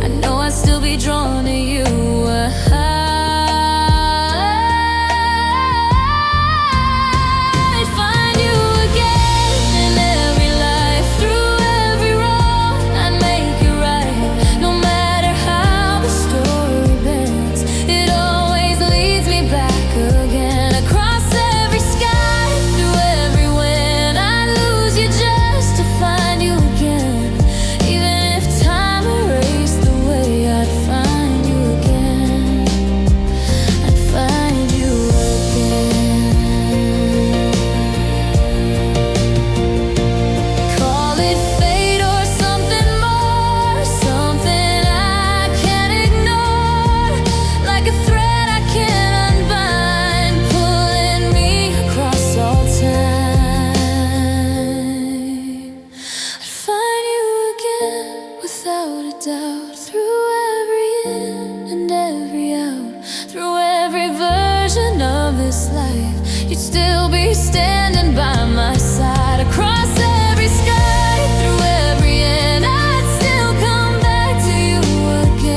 I know I'd still be drawn to you. I'd find you again in every life, through every wrong, I'd make it right. No matter how the story bends, it always leads me back again. Across every sky, through every wind, I'd lose you just to find you again. Even if time erased the way, I'd find you again. I'd find you again. Call it fate or something more, something I can't ignore, like a thread I can't unbind, pulling me across all time. I'd find you again, without a doubt, through every in and every out, through every version of this life, you'd still be standing by my side. Across every sky, through every end, I'd still come back to you again.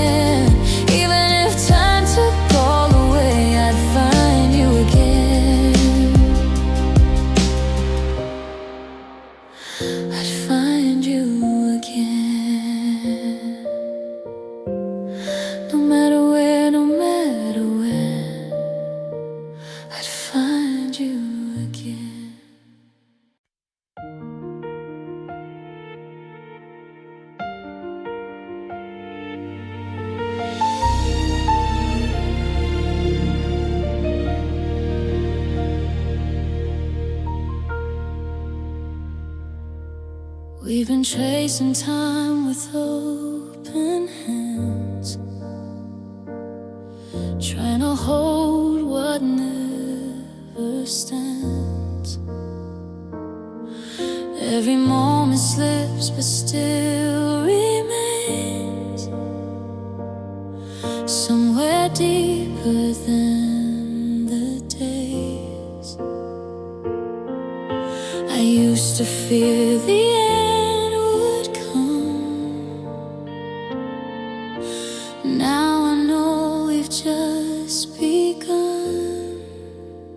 We've been tracing time with open hands, trying to hold what never stands. Every moment slips but still remains somewhere deeper than the days. I used to fear the end would come. Now I know we've just begun.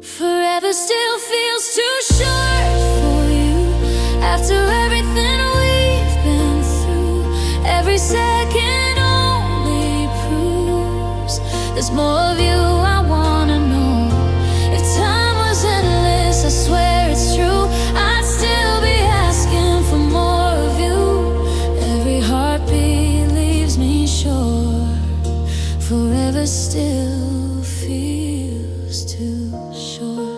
Forever still feels too short for you. After everything we've been through, every second only proves there's more of you I wanna know. If time was endless, I swear it's true, I'd still be asking for more of you. Every heartbeat leaves me sure forever still feels too short.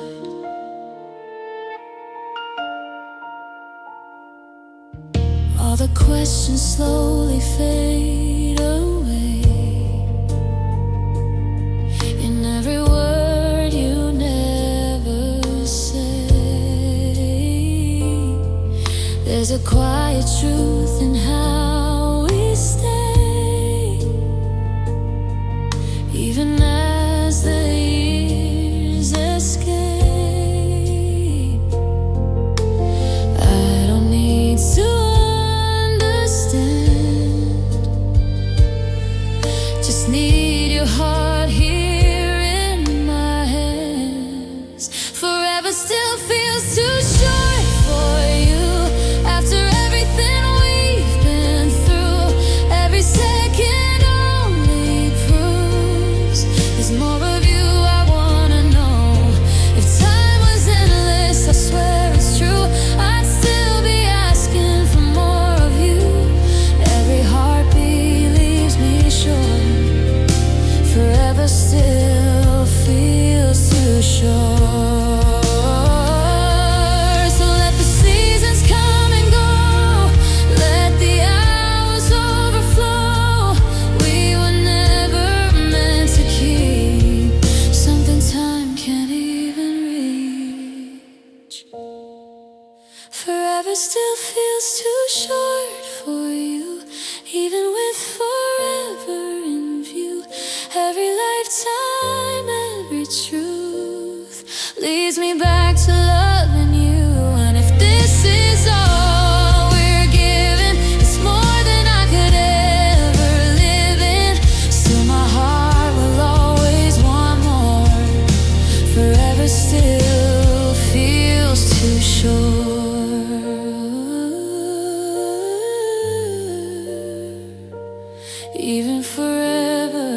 All the questions slowly fade away. In every word you never say, there's a quiet truth in how we stay. Even as the years escape, I don't need to just need your heart here in my hands. Forever still feels too short for you. After everything we've been through, every second only proves there's more of you I wanna know. If time was endless, I swear it's true, I'd still be asking for more of you. Every heartbeat leaves me sure forever still feels too short. So let the seasons come and go, let the hours overflow. We were never meant to keep something time can't even reach. Forever still feels too short for you, even with forever in view. Every lifetime, every truth leads me back to loving you. And if this is all we're given, it's more than I could ever live in. Still my heart will always want more. Forever still feels too short. Even forever